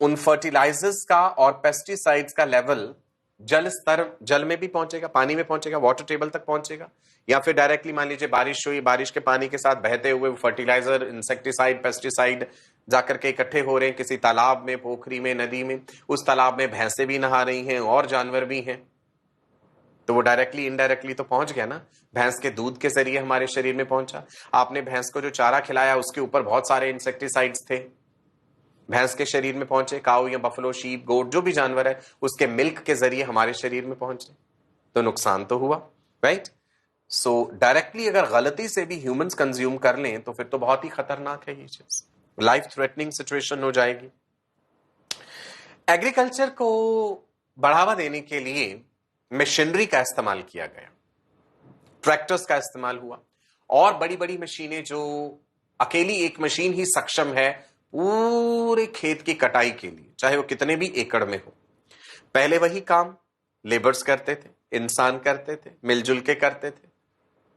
उन फर्टिलाइजर्स का और पेस्टिसाइड्स का लेवल जल स्तर, जल में भी पहुंचेगा, पानी में पहुंचेगा, वाटर टेबल तक पहुंचेगा, या फिर डायरेक्टली मान लीजिए बारिश हुई, बारिश के पानी के साथ बहते हुए फर्टिलाइजर, इंसेक्टिसाइड, पेस्टिसाइड जाकर के इकट्ठे हो रहे हैं किसी तालाब में, पोखरी में, नदी में। उस तालाब में भैंसे भी नहा रही हैं और जानवर भी हैं, तो वो डायरेक्टली इनडायरेक्टली तो पहुंच गया ना, भैंस के दूध के जरिए हमारे शरीर में पहुंचा। आपने भैंस को जो चारा खिलाया उसके ऊपर बहुत सारे इंसेक्टिसाइड्स थे, भैंस के शरीर में पहुंचे, काऊ या बफलो, शीप, गोट जो भी जानवर है, उसके मिल्क के जरिए हमारे शरीर में पहुंचे, तो नुकसान तो हुआ, राइट। सो डायरेक्टली अगर गलती से भी ह्यूमंस कंज्यूम कर लें तो फिर तो बहुत ही खतरनाक है ये चीज, लाइफ थ्रेटनिंग सिचुएशन हो जाएगी। एग्रीकल्चर को बढ़ावा देने के लिए मशीनरी का इस्तेमाल किया गया, ट्रैक्टर्स का इस्तेमाल हुआ, और बड़ी बड़ी मशीनें जो अकेली एक मशीन ही सक्षम है पूरे खेत की कटाई के लिए, चाहे वो कितने भी एकड़ में हो। पहले वही काम लेबर्स करते थे, इंसान करते थे, मिलजुल के करते थे।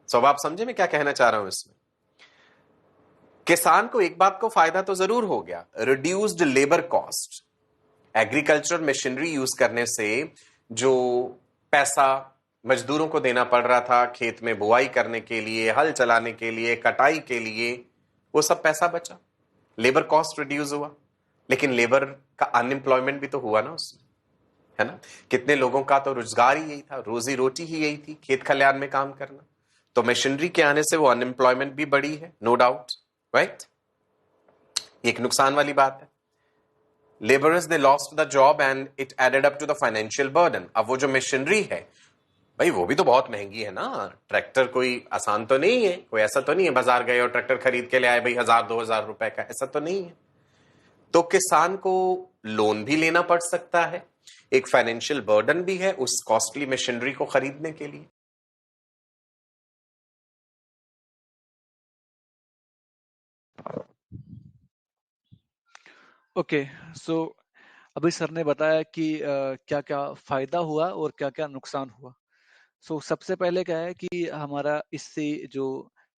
सब आप समझे मैं क्या कहना चाह रहा हूं इसमें? किसान को एक बात को फायदा तो जरूर हो गया, reduced labour cost. Agriculture machinery use करने से जो पैसा मजदूरों को देना पड़ रहा था खेत में बुआई करने के लिए, हल चलाने के लिए, कटाई के लिए, वो सब पैसा बचा, लेबर कॉस्ट रिड्यूस हुआ। लेकिन लेबर का अनएम्प्लॉयमेंट भी तो हुआ ना उसमें, है ना। कितने लोगों का तो रोजगार ही यही था, रोजी रोटी ही यही थी, खेत खलियान में काम करना। तो मशीनरी के आने से वो अनएम्प्लॉयमेंट भी बढ़ी है, नो डाउट, राइट। एक नुकसान वाली बात है। Labourers they lost the job and it added up to the financial burden. अब वो जो मशीनरी है भाई वो भी तो बहुत महंगी है ना, ट्रैक्टर कोई आसान तो नहीं है, कोई ऐसा तो नहीं है बाजार गए और ट्रैक्टर खरीद के ले आए भाई 1000-2000 रुपए का, ऐसा तो नहीं है। तो किसान को लोन भी लेना पड़ सकता है, एक फाइनेंशियल बर्डन भी है उस कॉस्टली मशीनरी को खरीदने के लिए। ओके, सो अभी सर ने बताया कि क्या क्या फायदा हुआ और क्या क्या नुकसान हुआ। सो सबसे पहले क्या है कि हमारा इससे जो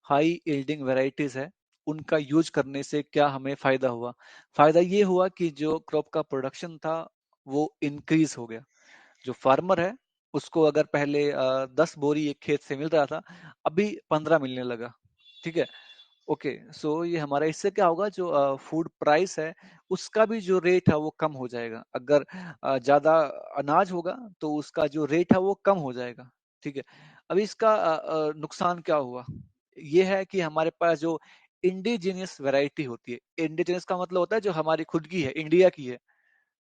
हाई यील्डिंग वैरायटीज है उनका यूज करने से क्या हमें फायदा हुआ। फायदा ये हुआ कि जो क्रॉप का प्रोडक्शन था वो इंक्रीज हो गया। जो फार्मर है उसको अगर पहले 10 बोरी एक खेत से मिल रहा था, अभी 15 मिलने लगा, ठीक है। ओके, सो ये हमारा इससे क्या होगा, जो फूड प्राइस है उसका भी जो रेट है वो कम हो जाएगा। अगर ज्यादा अनाज होगा तो उसका जो रेट है वो कम हो जाएगा। ठीक है, अभी इसका नुकसान क्या हुआ, ये है कि हमारे पास जो इंडिजिनियस वैरायटी होती है, इंडिजिनियस का मतलब होता है जो हमारी खुद की है, इंडिया की है,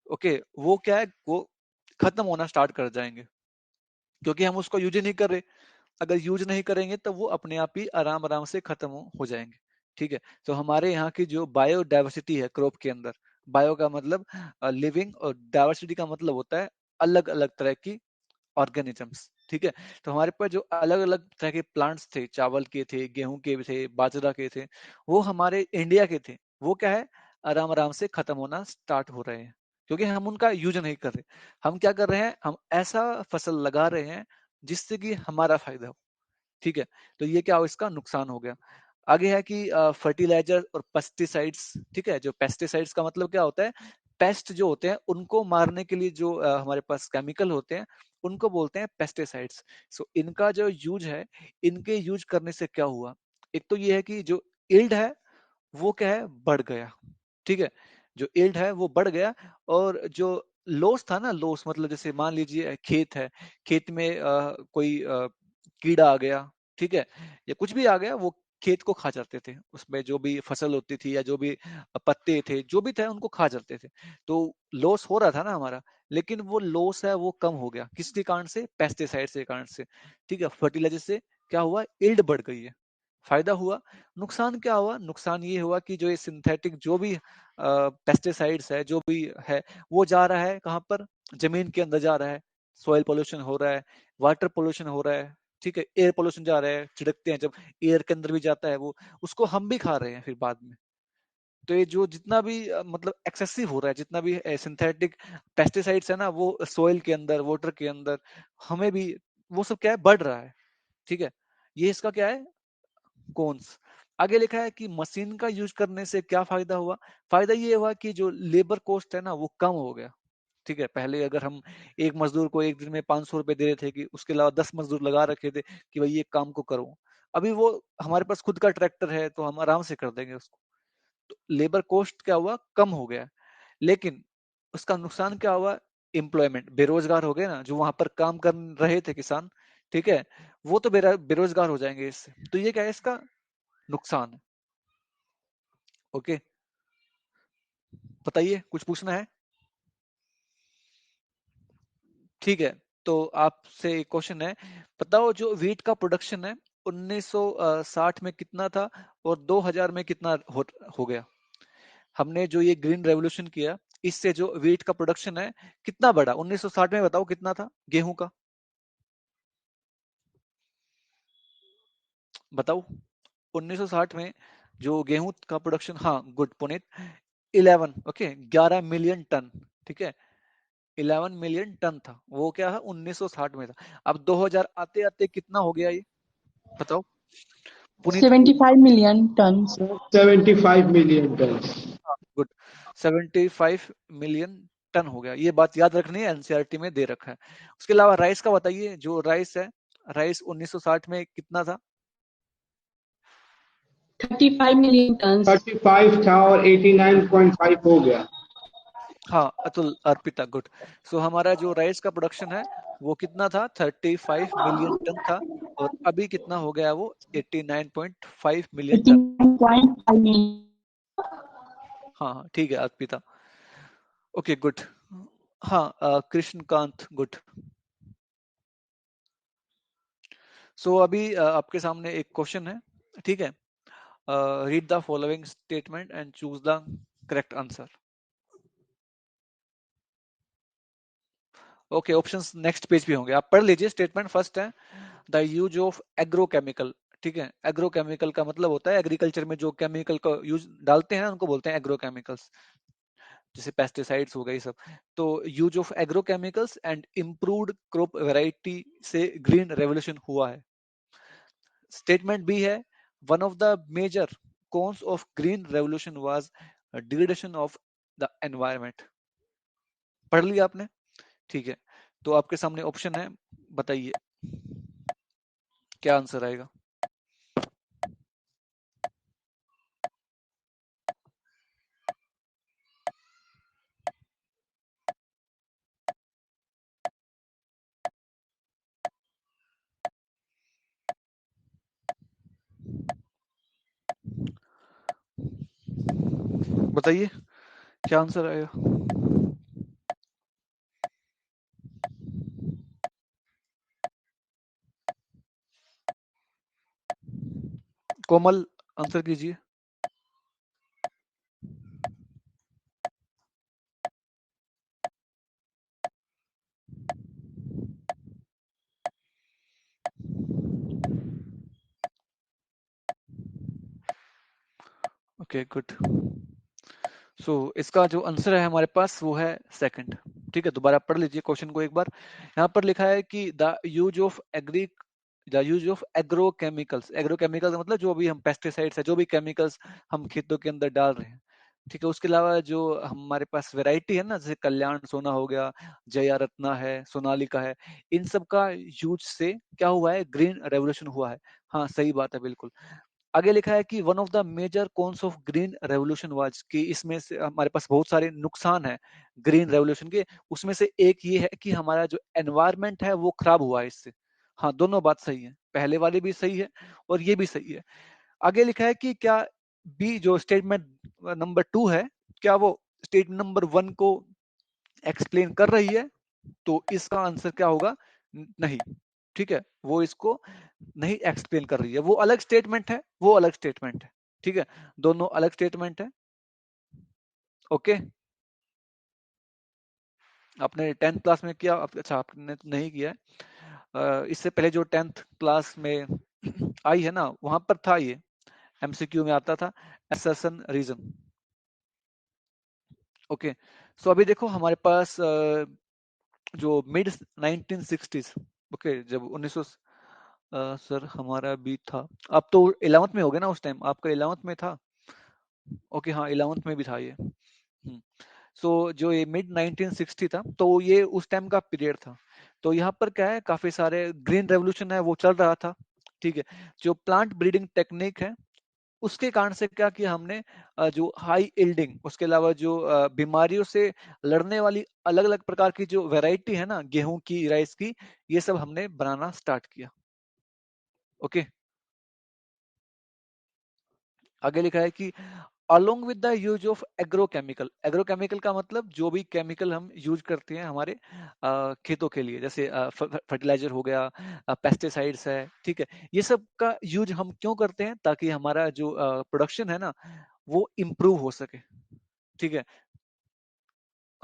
ओके, वो क्या है, वो खत्म होना स्टार्ट कर जाएंगे, क्योंकि हम उसको यूज ही नहीं कर रहे। अगर यूज नहीं करेंगे तो वो अपने आप ही आराम आराम से खत्म हो जाएंगे। ठीक है, तो हमारे यहाँ की जो बायोडाइवर्सिटी है क्रॉप के अंदर, बायो का मतलब लिविंग, और डाइवर्सिटी का मतलब होता है अलग अलग तरह की ऑर्गेनिजम्स। ठीक है, तो हमारे पास जो अलग अलग तरह के प्लांट्स थे, चावल के थे, गेहूं के थे, बाजरा के थे, वो हमारे इंडिया के थे, वो क्या है, आराम आराम से खत्म होना स्टार्ट हो रहे हैं, क्योंकि हम उनका यूज नहीं कर रहे। हम क्या कर रहे हैं, हम ऐसा फसल लगा रहे हैं जिससे कि हमारा फायदा हो। ठीक है, तो ये क्या हो, इसका नुकसान हो गया। आगे है कि फर्टिलाइजर और पेस्टिसाइड्स। ठीक है, जो पेस्टिसाइड्स का मतलब क्या होता है, पेस्ट जो होते हैं उनको मारने के लिए जो हमारे पास केमिकल होते हैं उनको बोलते हैं पेस्टिसाइड्स। सो इनका जो यूज है, इनके यूज करने से क्या हुआ, एक तो ये है कि जो इल्ड है वो क्या है, बढ़ गया। ठीक है, जो इल्ड है वो बढ़ गया, और जो लॉस था ना, लॉस मतलब जैसे मान लीजिए खेत है, खेत में कोई कीड़ा आ गया, ठीक है, या कुछ भी आ गया, वो खेत को खा जाते थे, उसमें जो भी फसल होती थी या जो भी पत्ते थे जो भी थे उनको खा जाते थे। तो लॉस हो रहा था ना हमारा, लेकिन वो लॉस है वो कम हो गया, किसके कारण से, पेस्टिसाइड के कारण से। ठीक है, फर्टिलाइजर से क्या हुआ, इल्ड बढ़ गई है, फायदा हुआ। नुकसान क्या हुआ, नुकसान ये हुआ कि जो ये सिंथेटिक जो भी पेस्टिसाइड्स है जो भी है, वो जा रहा है कहाँ पर, जमीन के अंदर जा रहा है, सॉइल पोल्यूशन हो रहा है, वाटर पोल्यूशन हो रहा है। ठीक है, एयर पोल्यूशन जा रहा है, छिड़कते हैं जब एयर के अंदर भी जाता है वो, उसको हम भी खा रहे हैं फिर बाद में। तो ये जो जितना भी मतलब एक्सेसिव हो रहा है, जितना भी सिंथेटिक पेस्टिसाइड्स है ना, वो सॉइल के अंदर, वाटर के अंदर, हमें भी वो सब क्या है, बढ़ रहा है। ठीक है, ये इसका क्या है, कॉन्स। आगे लिखा है कि मशीन का यूज करने से क्या फायदा हुआ, फायदा ये हुआ कि जो लेबर कॉस्ट है ना वो कम हो गया। ठीक है, पहले अगर हम एक मजदूर को एक दिन में 500 रुपए दे रहे थे, कि उसके अलावा 10 मजदूर लगा रखे थे कि भाई ये काम को करो, अभी वो हमारे पास खुद का ट्रैक्टर है तो हम आराम से कर देंगे उसको। तो लेबर कॉस्ट क्या हुआ, कम हो गया। लेकिन उसका नुकसान क्या हुआ, एम्प्लॉयमेंट, बेरोजगार हो गए ना जो वहां पर काम कर रहे थे किसान। ठीक है, वो तो बेरोजगार हो जाएंगे इससे। तो ये क्या है, इसका नुकसान है। ओके, बताइए, कुछ पूछना है? ठीक है, तो आपसे एक क्वेश्चन है, बताओ जो वीट का प्रोडक्शन है 1960 में कितना था और 2000 में कितना हो गया। हमने जो ये ग्रीन रेवोल्यूशन किया, इससे जो वीट का प्रोडक्शन है कितना बढ़ा, 1960 में बताओ कितना था गेहूं का, बताओ। 1960 में जो गेहूं का प्रोडक्शन, हाँ good Puneet, 11, okay, 11 million ton. ठीक है, 11 मिलियन टन था, वो क्या है 1960 में था। अब 2000 आते आते कितना हो गया ये, बताओ Puneet. 75 million tons. 75 million ton. Good, 75 million ton हो गया, ये बात याद रखनी है, एनसीईआरटी में दे रखा है। उसके अलावा राइस का बताइए, जो राइस है, राइस 1960 में कितना था? 35 million tons. 35 था और 89.5 हो गया। हाँ अतुल, अर्पिता, गुड। सो हमारा जो राइस का प्रोडक्शन है वो कितना था, 35 मिलियन टन था, और अभी कितना हो गया वो, 89.5 मिलियन टन। 18.5 million. हाँ हाँ ठीक है अर्पिता, ओके गुड। हाँ कृष्णकांत, गुड। सो अभी आपके सामने एक क्वेश्चन है, ठीक है, read the following statement and choose the correct answer. Okay, options next page पे होंगे, आप पढ़ लीजिए। स्टेटमेंट फर्स्ट है, द यूज ऑफ एग्रोकेमिकल। ठीक है, एग्रोकेमिकल का मतलब होता है एग्रीकल्चर में जो केमिकल का यूज डालते हैं उनको बोलते हैं एग्रोकेमिकल्स, जैसे पेस्टिसाइड्स हो गए सब। तो use of agrochemicals and improved crop variety से ग्रीन रेवोल्यूशन हुआ है। स्टेटमेंट बी है, one of the major cons of green revolution was degradation of the environment. पढ़ लिया आपने? ठीक है, तो आपके सामने ऑप्शन है, बताइए क्या आंसर आएगा। बताइए क्या आंसर आएगा। कोमल आंसर कीजिए। Okay good. सो इसका जो आंसर है हमारे पास वो है सेकंड। ठीक है, दोबारा पढ़ लीजिए क्वेश्चन को एक बार। यहाँ पर लिखा है कि the use of agrochemicals. Agrochemicals मतलब जो भी हम पेस्टिसाइड्स है, जो भी केमिकल्स हम खेतों के अंदर डाल रहे हैं, ठीक है, उसके अलावा जो हमारे पास वैरायटी है ना, जैसे कल्याण सोना हो गया, जया रत्ना है, सोनालिका है, इन सब का यूज से क्या हुआ है, ग्रीन रेवोल्यूशन हुआ है। हाँ सही बात है बिल्कुल। आगे लिखा है कि one of the major cons of green revolution was, कि इसमें से हमारे पास बहुत सारे नुकसान है ग्रीन रेवोल्यूशन के। उसमें से एक ये है कि हमारा जो एनवायरनमेंट है वो खराब हुआ है इससे। हाँ दोनों बात सही है, पहले वाली भी सही है और ये भी सही है। आगे लिखा है कि क्या बी जो स्टेटमेंट नंबर 2 है, क्या वो स्टेटमेंट नंबर 1 को एक्सप्लेन कर रही है। तो इसका आंसर क्या होगा, नहीं। ठीक है, वो इसको नहीं एक्सप्लेन कर रही है, वो अलग स्टेटमेंट है, वो अलग स्टेटमेंट है। ठीक है, दोनों अलग स्टेटमेंट है। ओके, आपने 10th क्लास में किया, अच्छा आपने तो नहीं किया है। इससे पहले जो 10th क्लास में आई है ना, वहां पर था ये, एमसीक्यू में आता था, असर्शन रीजन। ओके, सो अभी देखो हमारे पास जो मिड 1960s, ओके, जब 1900 सर हमारा भी था, अब तो 11th में हो गया ना, उस टाइम आपका 11th में था। ओके हाँ 11th में भी था ये। सो जो ये मिड 1960 था, तो ये उस टाइम का पीरियड था। तो यहाँ पर क्या है, काफी सारे ग्रीन रेवोल्यूशन है वो चल रहा था। ठीक है, जो प्लांट ब्रीडिंग टेक्निक है उसके कारण से क्या किया हमने, जो हाई इल्डिंग, उसके अलावा जो बीमारियों से लड़ने वाली अलग अलग प्रकार की जो वैरायटी है ना, गेहूं की, राइस की, ये सब हमने बनाना स्टार्ट किया। ओके, आगे लिखा है कि along with the use of agrochemical. Agrochemical का मतलब जो भी केमिकल हम यूज करते हैं हमारे खेतों के लिए, जैसे फर्टिलाइजर हो गया, पेस्टिसाइड्स है, ठीक है, ये सब का यूज हम क्यों करते हैं, ताकि हमारा जो प्रोडक्शन है ना वो इम्प्रूव हो सके। ठीक है,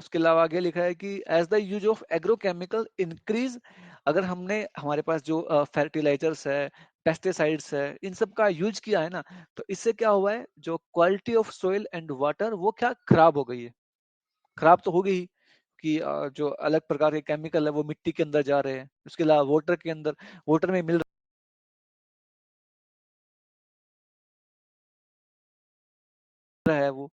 उसके अलावा आगे लिखा है कि as the use of agrochemical increase, अगर हमने हमारे पास जो फर्टिलाइजर्स है, पेस्टिसाइड्स है, इन सब का यूज किया है ना, तो इससे क्या हुआ है, जो quality of soil and water वो क्या खराब हो गई है। खराब तो हो गई ही, कि जो अलग प्रकार के केमिकल है वो मिट्टी के अंदर जा रहे हैं, उसके अलावा वाटर के अंदर, वाटर में मिल रहा है वो।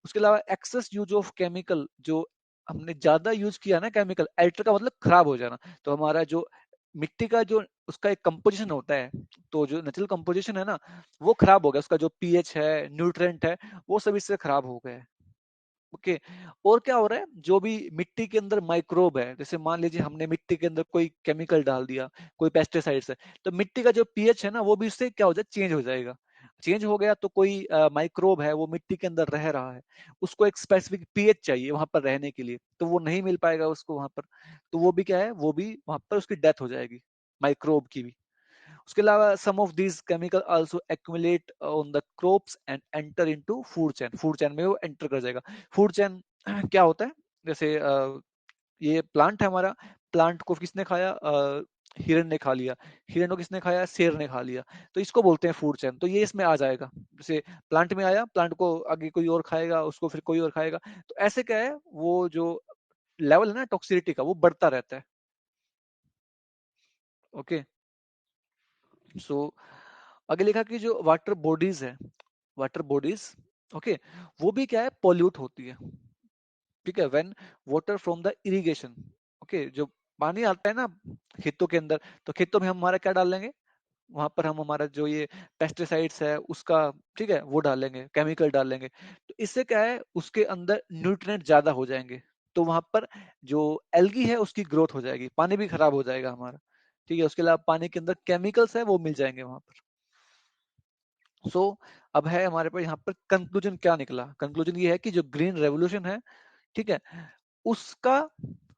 उसके अलावा एक्सेस यूज ऑफ केमिकल, जो हमने ज्यादा यूज किया ना केमिकल, एल्टर का मतलब खराब हो जाना, तो हमारा जो मिट्टी का जो उसका एक कंपोजिशन होता है, तो जो नेचुरल कंपोजिशन है ना वो खराब हो गया, उसका जो पीएच है, न्यूट्रिएंट है, वो सब इससे खराब हो गए। ओके, और क्या हो रहा है, जो भी मिट्टी के अंदर माइक्रोब है, जैसे मान लीजिए हमने मिट्टी के अंदर कोई केमिकल डाल दिया, कोई पेस्टिसाइड्स है, तो मिट्टी का जो पीएच है ना वो भी इससे क्या हो जाए, चेंज हो जाएगा। चेंज हो गया तो कोई माइक्रोब है वो मिट्टी के अंदर रह रहा है, उसको एक स्पेसिफिक पीएच चाहिए वहां पर रहने के लिए, तो वो नहीं मिल पाएगा उसको वहां पर, तो वो भी क्या है, वो भी वहां पर उसकी डेथ हो जाएगी, माइक्रोब की भी। उसके अलावा some of these chemical also accumulate on the crops and enter into food chain, food chain में वो एंटर कर जाएगा। फूड चेन क्या होता है, जैसे ये प्लांट है हमारा, प्लांट को किसने खाया, हिरण ने खा लिया, हिरण को किसने खाया, शेर ने खा लिया, तो इसको बोलते हैं फूड चेन, तो ये इसमें आ जाएगा। जैसे प्लांट में आया, प्लांट को आगे कोई और खाएगा, उसको फिर कोई और खाएगा, तो ऐसे क्या है, वो जो लेवल है ना टॉक्सिसिटी का वो बढ़ता रहता है। ओके, सो आगे लिखा कि जो वाटर बॉडीज है, वाटर बॉडीज, ओके, वो भी क्या है, पॉल्यूट होती है। ठीक है, when water from the irrigation, okay, जो पानी आता है ना खेतों के अंदर, तो खेतों में हम हमारा क्या डालेंगे, वहां पर हम हमारा जो ये पेस्टिसाइड्स है उसका, ठीक है, वो डालेंगे, केमिकल डालेंगे, तो इससे क्या है, उसके अंदर न्यूट्रिएंट ज्यादा हो जाएंगे, तो वहां पर जो एल्गी है उसकी ग्रोथ हो जाएगी, पानी भी खराब हो जाएगा हमारा। ठीक है, उसके अलावा पानी के अंदर केमिकल्स है वो मिल जाएंगे वहां पर। सो अब है हमारे पास यहाँ पर कंक्लूजन क्या निकला। कंक्लूजन ये है कि जो ग्रीन रेवोल्यूशन है, ठीक है, उसका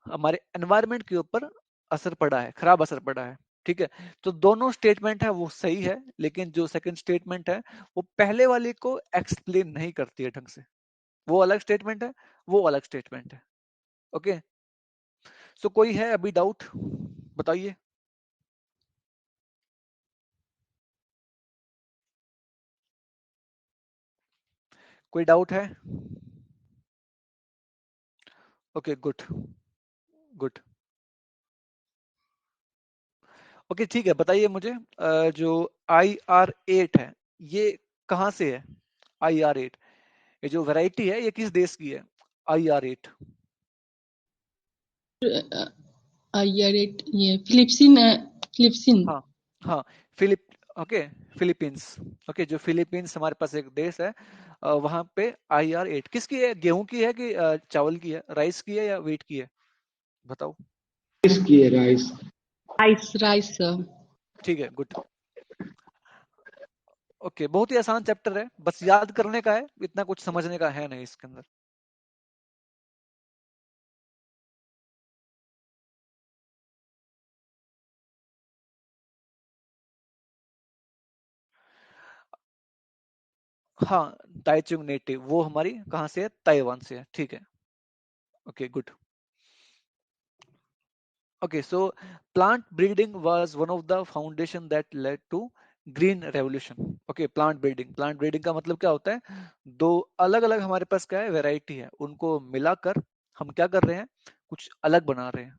हमारे एनवायरनमेंट के ऊपर असर पड़ा है, खराब असर पड़ा है। ठीक है, तो दोनों स्टेटमेंट है वो सही है, लेकिन जो सेकंड स्टेटमेंट है वो पहले वाले को एक्सप्लेन नहीं करती है ढंग से। वो अलग स्टेटमेंट है, वो अलग स्टेटमेंट है। ओके, सो कोई है अभी डाउट, बताइए। कोई डाउट है? Okay, good good. ओके ठीक है, बताइए मुझे जो IR8 है ये कहाँ से है? IR8 ये जो वैरायटी है ये किस देश की है? IR8 IR ये फिलिप्सिन हाँ हाँ, फिलिप ओके, फिलीपींस। ओके, जो फिलीपींस हमारे पास एक देश है, वहां पे IR8 किसकी है? गेहूं की है कि चावल की है, राइस की है या वीट की है? बताओ। इसकी है राइस। राइस ठीक है, गुड। ओके, बहुत ही आसान चैप्टर है, बस याद करने का है, इतना कुछ समझने का है नहीं इसके अंदर। हाँ, ताइचुंग नेटिव वो हमारी कहाँ से है? ताइवान से है। ठीक है, okay good. Okay, so plant breeding was one of the foundation that led to green revolution. Okay, plant breeding का मतलब क्या होता है? दो अलग अलग हमारे पास क्या है, वैरायटी है, उनको मिलाकर हम क्या कर रहे हैं, कुछ अलग बना रहे हैं,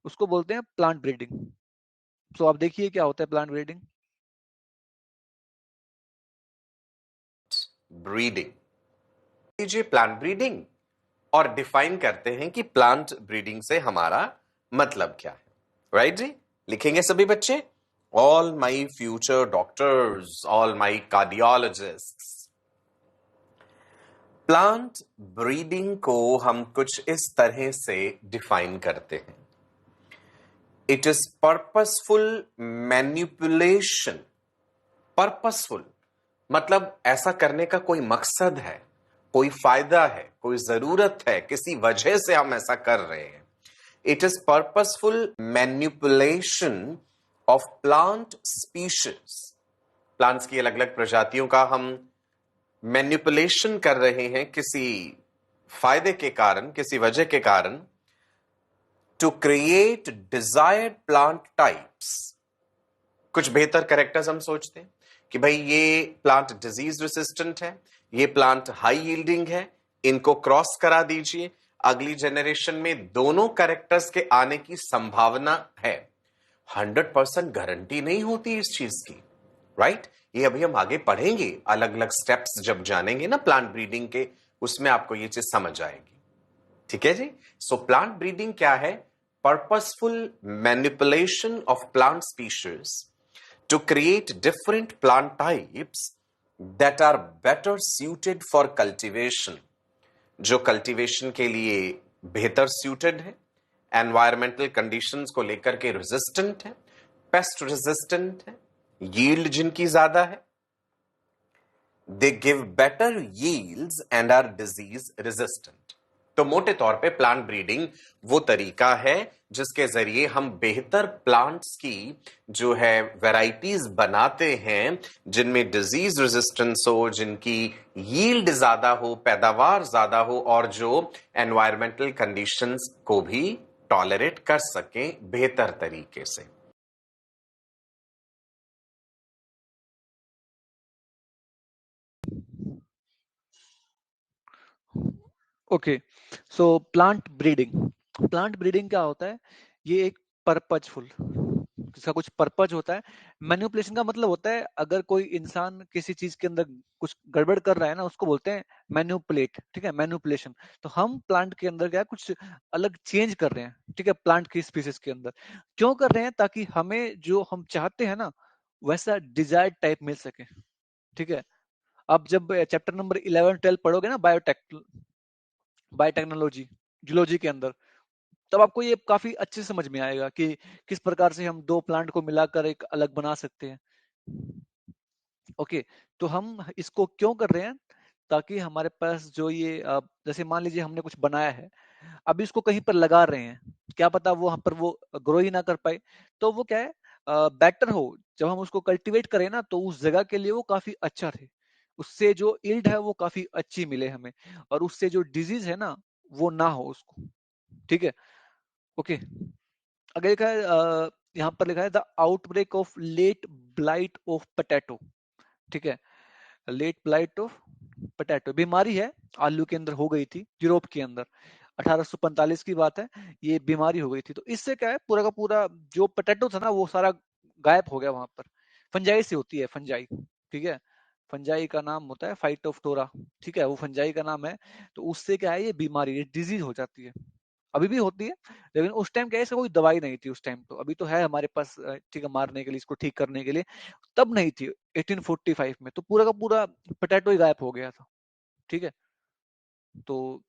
उसको बोलते हैं प्लांट ब्रीडिंग। सो आप देखिए क्या होता है प्लांट ब्रीडिंग। ब्रीडिंग लीजिए, प्लांट ब्रीडिंग, और डिफाइन करते हैं कि प्लांट ब्रीडिंग से हमारा मतलब क्या है। राइट जी, लिखेंगे सभी बच्चे। All my future doctors, all my cardiologist, plant breeding को हम कुछ इस तरह से डिफाइन करते हैं। It is purposeful manipulation. Purposeful मतलब ऐसा करने का कोई मकसद है, कोई फायदा है, कोई जरूरत है, किसी वजह से हम ऐसा कर रहे हैं। It is purposeful manipulation of plant species. Plants की अलग अलग प्रजातियों का हम मैनिपुलेशन कर रहे हैं किसी फायदे के कारण, किसी वजह के कारण, to create desired plant types. कुछ बेहतर कैरेक्टर्स हम सोचते हैं कि भाई ये प्लांट डिजीज रेसिस्टेंट है, ये प्लांट हाई यील्डिंग है, इनको क्रॉस करा दीजिए, अगली जनरेशन में दोनों कैरेक्टर्स के आने की संभावना है। 100% गारंटी नहीं होती इस चीज की, राइट? ये अभी हम आगे पढ़ेंगे, अलग अलग स्टेप्स जब जानेंगे ना प्लांट ब्रीडिंग के, उसमें आपको ये चीज समझ आएगी। ठीक है जी। सो प्लांट ब्रीडिंग क्या है? Purposeful manipulation of plant species to create different plant types that are better suited for cultivation, जो कल्टीवेशन के लिए बेहतर suited है, एनवायरमेंटल कंडीशंस को लेकर के रेजिस्टेंट है, पेस्ट रेजिस्टेंट है, यील्ड जिनकी ज्यादा है, they give better yields and are disease resistant. तो मोटे तौर पे प्लांट ब्रीडिंग वो तरीका है जिसके जरिए हम बेहतर प्लांट्स की जो है वैरायटीज बनाते हैं, जिनमें डिजीज रेजिस्टेंस हो, जिनकी यील्ड ज्यादा हो, पैदावार ज्यादा हो, और जो एनवायरमेंटल कंडीशंस को भी टॉलरेट कर सकें बेहतर तरीके से। ओके, सो प्लांट ब्रीडिंग क्या होता है? ये एक पर्पजफुल, इसका कुछ पर्पज होता है। मैनिपुलेशन का मतलब होता है अगर कोई इंसान किसी चीज के अंदर कुछ गड़बड़ कर रहा है ना, उसको बोलते हैं मैनिपुलेट। ठीक है, मैनिपुलेशन। तो हम प्लांट के अंदर क्या कुछ अलग चेंज कर रहे हैं, ठीक है, प्लांट की स्पीसीज के अंदर। क्यों कर रहे हैं? ताकि हमें जो हम चाहते हैं ना वैसा डिजायर्ड टाइप मिल सके। ठीक है, अब जब चैप्टर नंबर 11-12 पढ़ोगे ना, बायोटेक्नोलॉजी, जूलॉजी के अंदर, तब आपको ये काफी अच्छे से समझ में आएगा कि किस प्रकार से हम दो प्लांट को मिलाकर एक अलग बना सकते हैं। ओके, तो हम इसको क्यों कर रहे हैं? ताकि हमारे पास जो ये जैसे मान लीजिए हमने कुछ बनाया है, अब इसको कहीं पर लगा रहे हैं, क्या पता वो वहां पर वो ग्रो ही ना कर पाए, तो वो क्या है, बेटर हो जब हम उसको कल्टीवेट करें ना, तो उस जगह के लिए वो काफी अच्छा रहे, उससे जो यील्ड है वो काफी अच्छी मिले हमें, और उससे जो डिजीज है ना वो ना हो उसको। ठीक है, ओके। अगर लिखा है यहाँ पर लिखा है the outbreak of late blight of potato. ठीक है, लेट ब्लाइट ऑफ पोटैटो बीमारी है, आलू के अंदर हो गई थी यूरोप के अंदर, 1845 की बात है, ये बीमारी हो गई थी। तो इससे क्या है, पूरा का पूरा जो पोटैटो था ना वो सारा गायब हो गया वहां पर। फंजाई से होती है, फंजाई। ठीक है, फंजाई का नाम होता है फाइटोफ्टोरा। ठीक है, वो फंजाई का नाम है। तो उससे क्या है, ये बीमारी, ये डिजीज हो जाती है। अभी भी होती है, लेकिन उस टाइम क्या है, इसका कोई दवाई नहीं थी उस टाइम। तो अभी तो है हमारे पास, ठीक है, मारने के लिए, इसको ठीक करने के लिए, तब नहीं थी 1845 में। तो पूरा का पूरा पोटैटो ही गायब हो गया था। ठीक है, तो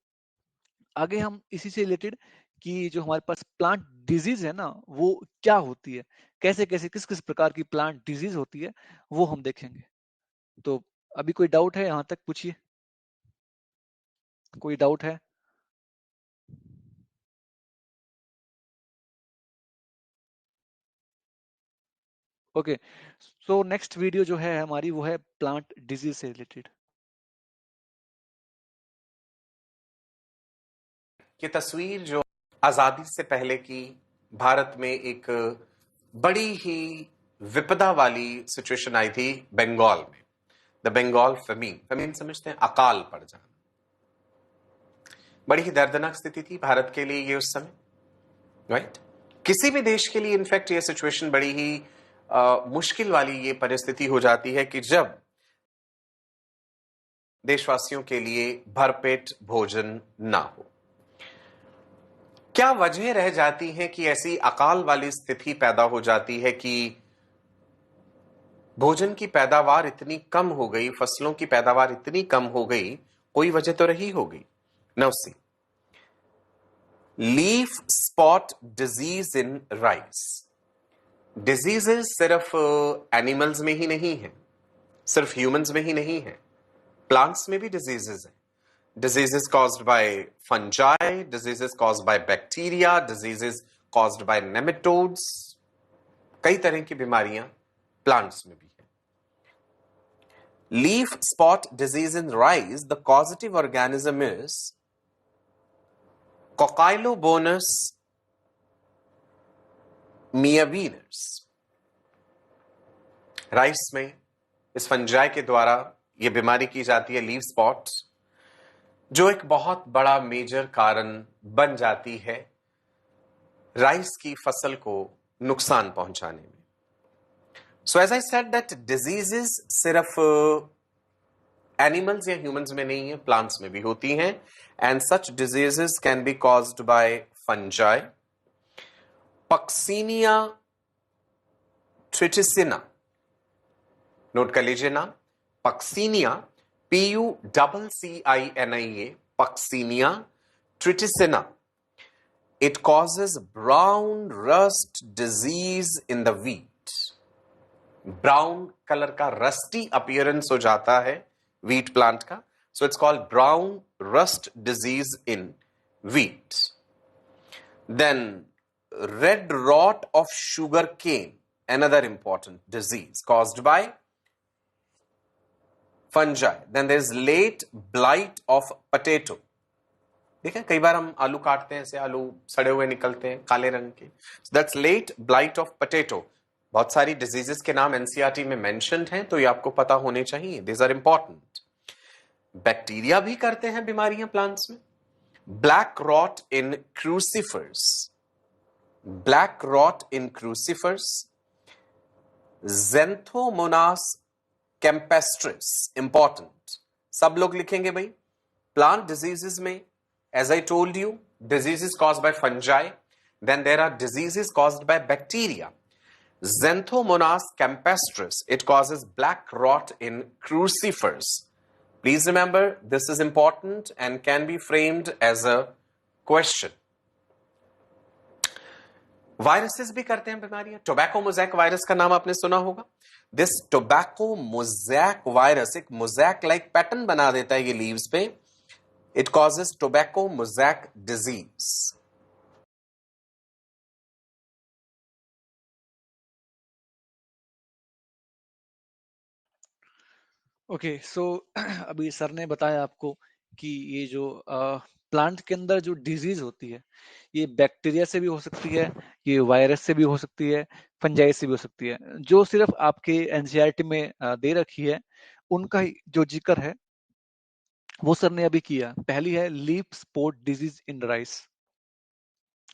आगे हम इसी से रिलेटेड कि जो हमारे पास प्लांट डिजीज है ना वो क्या होती है, कैसे कैसे किस किस प्रकार की प्लांट डिजीज होती है, वो हम देखेंगे। तो अभी कोई डाउट है यहाँ तक, पूछिए, कोई डाउट है? ओके, सो नेक्स्ट वीडियो जो है हमारी वो है प्लांट डिजीज से रिलेटेड। ये तस्वीर जो आजादी से पहले की भारत में एक बड़ी ही विपदा वाली सिचुएशन आई थी बंगाल में, द बंगाल फेमीन। फेमीन समझते हैं, अकाल पड़ जाना। बड़ी ही दर्दनाक स्थिति थी भारत के लिए ये उस समय, राइट। किसी भी देश के लिए इनफैक्ट ये सिचुएशन बड़ी ही मुश्किल वाली ये परिस्थिति हो जाती है कि जब देशवासियों के लिए भरपेट भोजन ना हो। क्या वजह रह जाती है कि ऐसी अकाल वाली स्थिति पैदा हो जाती है कि भोजन की पैदावार इतनी कम हो गई, फसलों की पैदावार इतनी कम हो गई? कोई वजह तो रही होगी। Now see, leaf spot disease in rice. Diseases सिर्फ एनिमल्स में ही नहीं है, सिर्फ ह्यूमंस में ही नहीं है, प्लांट्स में भी डिजीजेस हैं। Diseases caused by fungi, diseases caused by bacteria, diseases caused by nematodes. कई तरह की बीमारियां प्लांट्स में भी है। Leaf spot disease in rice, the causative organism is Coccylobonus miavenus. Rice में इस फंजाई के द्वारा यह बीमारी की जाती है, लीफ स्पॉट, जो एक बहुत बड़ा मेजर कारण बन जाती है राइस की फसल को नुकसान पहुंचाने में। So as I said that diseases सिर्फ एनिमल्स या ह्यूमंस में नहीं है, प्लांट्स में भी होती हैं। And such diseases can be caused by fungi, puccinia triticina. Note कर लीजिए नाम, puccinia, PUCCINIA, Puccinia triticina. It causes brown rust disease in the wheat. Brown colour का रस्टी अपीयरेंस हो जाता है व्हीट प्लांट का, so it's called brown rust disease in wheat. Then red rot of sugarcane, another important disease caused by fungi. Then there is late blight of potato. देखिए कई बार हम आलू काटते हैं, ऐसे आलू सड़े हुए निकलते हैं काले रंग के, so that's late blight of potato. बहुत सारी डिजीजेस के नाम एनसीईआरटी में मेंशन्ड हैं, तो ये आपको पता होने चाहिए, these are important. बैक्टीरिया भी करते हैं बीमारियां प्लांट्स में। Black rot in crucifers, black rot in crucifers, xanthomonas campestris, important, सब लोग लिखेंगे भाई। प्लांट डिजीजेस में, as I told you, diseases caused by fungi, then there are diseases caused by bacteria. Xanthomonas campestris, it causes black rot in crucifers. Please remember, this is important and can be framed as a question. Viruses भी करते हैं बीमारियां। टोबैको मोज़ैक वायरस का नाम आपने सुना होगा। दिस टोबैको मोज़ैक वायरस एक मोज़ैक लाइक पैटर्न बना देता है ये लीव्स पे। It causes tobacco mosaic disease. Okay, so अभी सर ने बताया आपको कि ये जो प्लांट के अंदर जो डिजीज होती है, ये बैक्टीरिया से भी हो सकती है, ये वायरस से भी हो सकती है, फंजाई से भी हो सकती है। जो सिर्फ आपके एनसीईआरटी में दे रखी है, उनका ही जो जिक्र है वो सर ने अभी किया। पहली है leaf spot disease in rice.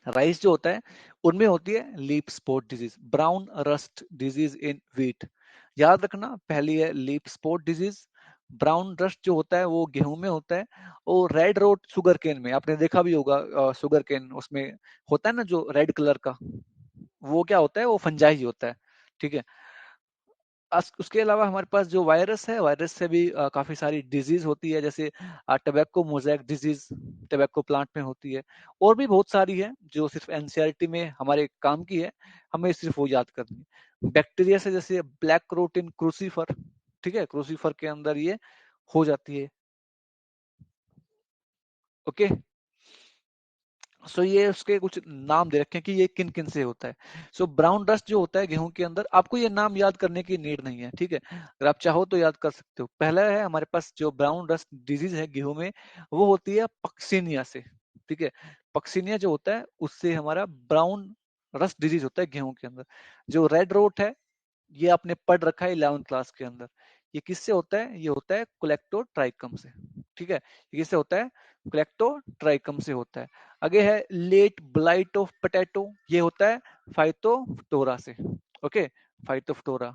Rice जो होता है उनमें होती है leaf spot disease. Brown rust disease in wheat, याद रखना, पहली है leaf spot disease. Brown rust जो होता है वो गेहूं में होता है। और रेड रोट शुगर केन में आपने देखा भी होगा, शुगर केन उसमें होता है ना जो रेड कलर का, वो क्या होता है, वो फंजाई होता है। ठीक है। उसके अलावा हमारे पास जो वायरस है, वायरस से भी काफी सारी डिजीज होती है, जैसे tobacco mosaic disease tobacco plant में होती है। और भी बहुत सारी है जो सिर्फ एनसीईआरटी में हमारे काम की है, हमें सिर्फ वो याद करनी है। बैक्टीरिया से जैसे ब्लैक रोट इन क्रूसीफर, ठीक है, क्रूसीफर के अंदर ये हो जाती है। ओके, सो ये उसके कुछ नाम दे रखे हैं कि ये किन किन से होता है। सो ब्राउन डस्ट जो होता है गेहूं के अंदर, आपको ये नाम याद करने की नीड नहीं है, ठीक है, अगर आप चाहो तो याद कर सकते हो। पहला है हमारे पास जो ब्राउन डस्ट डिजीज है गेहूं में, वो होती है पक्सिनिया से। ठीक है, पक्सिनिया जो होता है उससे हमारा ब्राउन रस्ट डिजीज होता है गेहूं के अंदर। जो रेड रोट है, ये आपने पढ़ रखा है 11th क्लास के अंदर। ये किससे होता है? ये होता है कोलेक्टोट्राइकम से। ठीक है, ये किससे होता है? कोलेक्टोट्राइकम से होता है। आगे है लेट ब्लाइट ऑफ पोटैटो, ये होता है फाइटोफ्टोरा से। ओके, फाइटोफ्टोरा,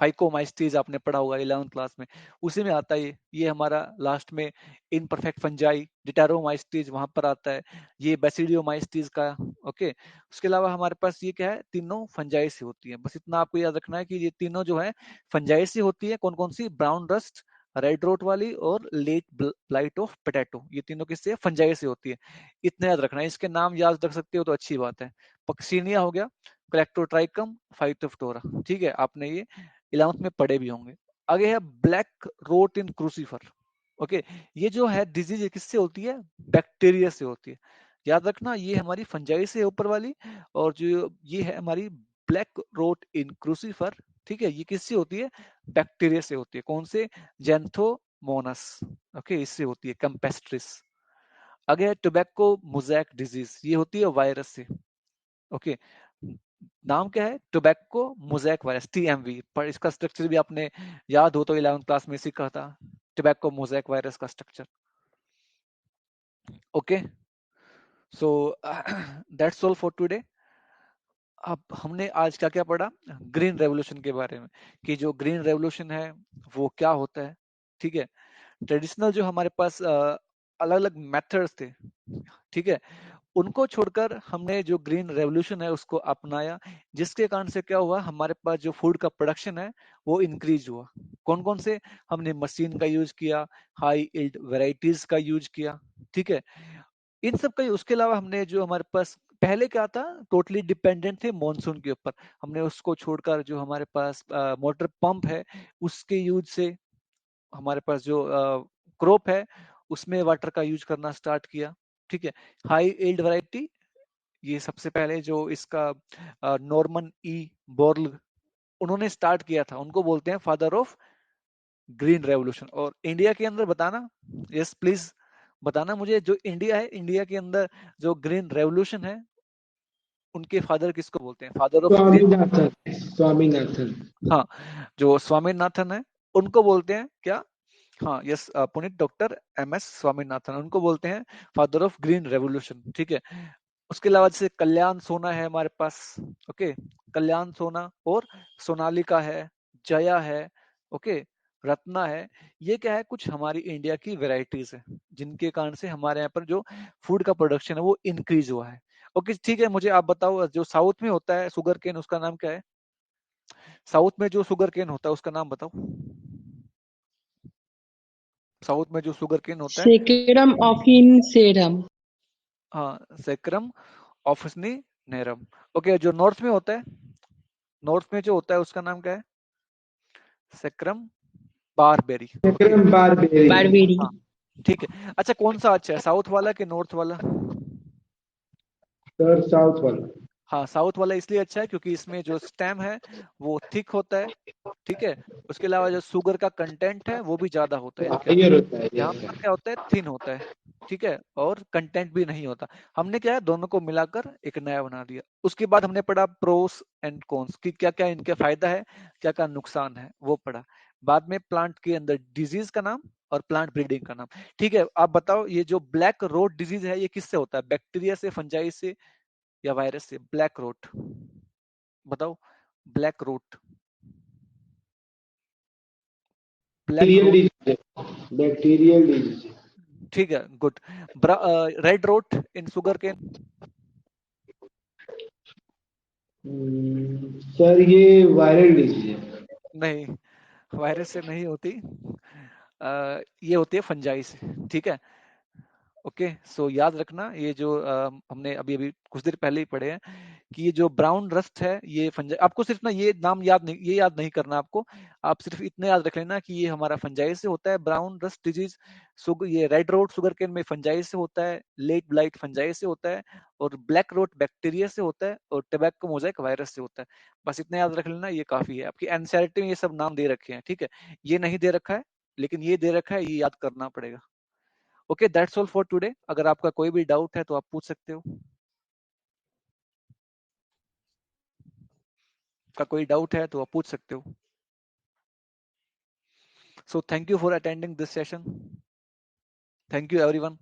फाइकोमाइस्टीज आपने पढ़ा होगा 11th क्लास में, उसी में आता है ये हमारा लास्ट में इनपरफेक्ट फंजाई डिटारोमाइस्टीज वहां पर आता है, ये बेसिडियोमाइस्टीज का। ओके, उसके अलावा हमारे पास ये क्या है, तीनों फंजाई से होती है। बस इतना आपको याद रखना है कि ये तीनों जो है फंजाई से होती है। कौन कौन सी? ब्राउन रस्ट, रेड रोट वाली और लेट ब्लाइट ऑफ पोटैटो, ये तीनों किससे? फंजाई से होती है। इतना याद रखना है, इसके नाम याद रख सकते हो तो अच्छी बात है। पक्सिनिया हो गया, कोलेक्टोट्राइकम, फाइटोफ्टोरा, ठीक है, आपने ये 11th में पढ़े भी होंगे। आगे है black wrote in crucifer. Okay, ये जो है डिजीज किससे होती है? बैक्टीरिया से होती है। याद रखना, ये हमारी फंजाई से ऊपर वाली, और जो ये है हमारी ब्लैक रोट इन क्रूसीफर, ठीक है, ये किससे होती है? बैक्टीरिया से होती है। कौन से? जेंथोमोनस। ओके, इससे होती है, कैम्पेस्ट्रिस। आगे है टोबैको मोज़ैक डिजीज, ये होती है वायरस से। ओके, नाम क्या है? Tobacco mosaic virus, TMV. पर इसका स्ट्रक्चर भी आपने याद हो तो 11th क्लास में सीखा था, टोबैको मोज़ैक वायरस का structure. Okay, so that's all for today. अब हमने आज क्या क्या पढ़ा? ग्रीन रेवोल्यूशन के बारे में, कि जो ग्रीन रेवोल्यूशन है वो क्या होता है। ठीक है, ट्रेडिशनल जो हमारे पास अलग अलग मेथड्स थे, ठीक है, उनको छोड़कर हमने जो ग्रीन रेवोल्यूशन है उसको अपनाया, जिसके कारण से क्या हुआ, हमारे पास जो फूड का प्रोडक्शन है वो इंक्रीज हुआ। कौन कौन से? हमने मशीन का यूज किया, हाई यील्ड वेराइटीज का यूज किया, ठीक है, इन सब का। उसके अलावा हमने जो हमारे पास पहले क्या था, टोटली डिपेंडेंट थे मॉनसून के ऊपर, हमने उसको छोड़कर जो हमारे पास मोटर पंप है उसके यूज से हमारे पास जो क्रॉप है उसमें वाटर का यूज करना स्टार्ट किया। ठीक है, हाई यील्ड वैरायटी, ये सबसे पहले जो इसका नॉर्मन ई बोर्ल उन्होंने स्टार्ट किया था, उनको बोलते हैं फादर ऑफ ग्रीन रेवोल्यूशन। और इंडिया के अंदर बताना, यस प्लीज बताना मुझे, जो इंडिया है, इंडिया के अंदर जो ग्रीन रेवोल्यूशन है उनके फादर किसको बोलते हैं? Father of green, Swaminathan, Swaminathan. हाँ, जो स्वामीनाथन है उनको बोलते हैं क्या? हाँ, yes Puneet, doctor M S Swaminathan, उनको बोलते हैं फादर ऑफ ग्रीन रेवोल्यूशन। ठीक है, उसके अलावा जैसे कल्याण सोना है हमारे पास। ओके, कल्याण सोना, और सोनालिका है, जया है, ओके, रत्ना है। ये क्या है? कुछ हमारी इंडिया की वेराइटीज है जिनके कारण से हमारे यहाँ पर जो फूड का प्रोडक्शन है वो इंक्रीज हुआ है। ओके, ठीक है, मुझे आप बताओ, जो साउथ में होता है शुगर केन, उसका नाम क्या है? साउथ में जो शुगर केन होता है उसका नाम बताओ। साउथ में जो शुगर केन होता है, सेकेरम ऑफिन सेरम। हाँ, सेक्रम ऑफिसनी नेरम। ओके, जो नॉर्थ में होता है, नॉर्थ में जो होता है उसका नाम क्या है? Saccharum barberi. Saccharum barberi. Barberi. हाँ ठीक है। अच्छा, कौन सा अच्छा है, साउथ वाला कि नॉर्थ वाला? सर साउथ वाला। हाँ, साउथ वाला इसलिए अच्छा है क्योंकि इसमें जो स्टेम है वो थिक होता है, ठीक है। उसके अलावा जो शुगर का कंटेंट है वो भी ज्यादा होता है इसके अंदर। हायर होता है, यहाँ यस पर सर। क्या होता है, थिन होता है, ठीक है, और कंटेंट भी नहीं होता। हमने क्या है, दोनों को मिलाकर एक नया बना दिया। उसके बाद हमने पढ़ा प्रोस एंड कॉन्स की, क्या क्या इनके फायदा है, क्या क्या नुकसान है, वो पढ़ा। बाद में प्लांट के अंदर डिजीज का नाम और प्लांट ब्रीडिंग का नाम। ठीक है, आप बताओ ये जो ब्लैक रोट डिजीज है ये किससे होता है, बैक्टीरिया से, फंजाई से, या वायरस से? ब्लैक रोट, बताओ। Black rot, black bacterial rot, disease, bacterial disease. ठीक है, good. Red rot in sugarcane? Sir ये वायरल डिजीज है। नहीं, वायरस से नहीं होती। ये होती है फंजाई से, ठीक है। ओके, सो याद रखना ये जो हमने अभी अभी कुछ देर पहले ही पढ़े हैं कि ये जो ब्राउन रस्ट है ये फंजाई, आपको सिर्फ ना ये नाम याद नहीं, ये याद नहीं करना आपको। आप सिर्फ इतने याद रख लेना कि ये हमारा फंजाई से होता है, ब्राउन रस्ट डिजीज। ये रेड रोट शुगर केन में फंजाई से होता है, लेट ब्लाइट फंजाई से होता है, और ब्लैक रोट बैक्टीरिया से होता है, और टोबैको मोजाइक वायरस से होता है। बस इतना याद रख लेना, ये काफी है। आपकी एनसीईआरटी में ये सब नाम दे रखे हैं, ठीक है। ये नहीं दे रखा है, लेकिन ये दे रखा है, ये याद करना पड़ेगा। Okay, that's all for today. अगर आपका कोई भी डाउट है तो आप पूछ सकते हो। का कोई डाउट है तो आप पूछ सकते हो। So thank you for attending this session. Thank you everyone.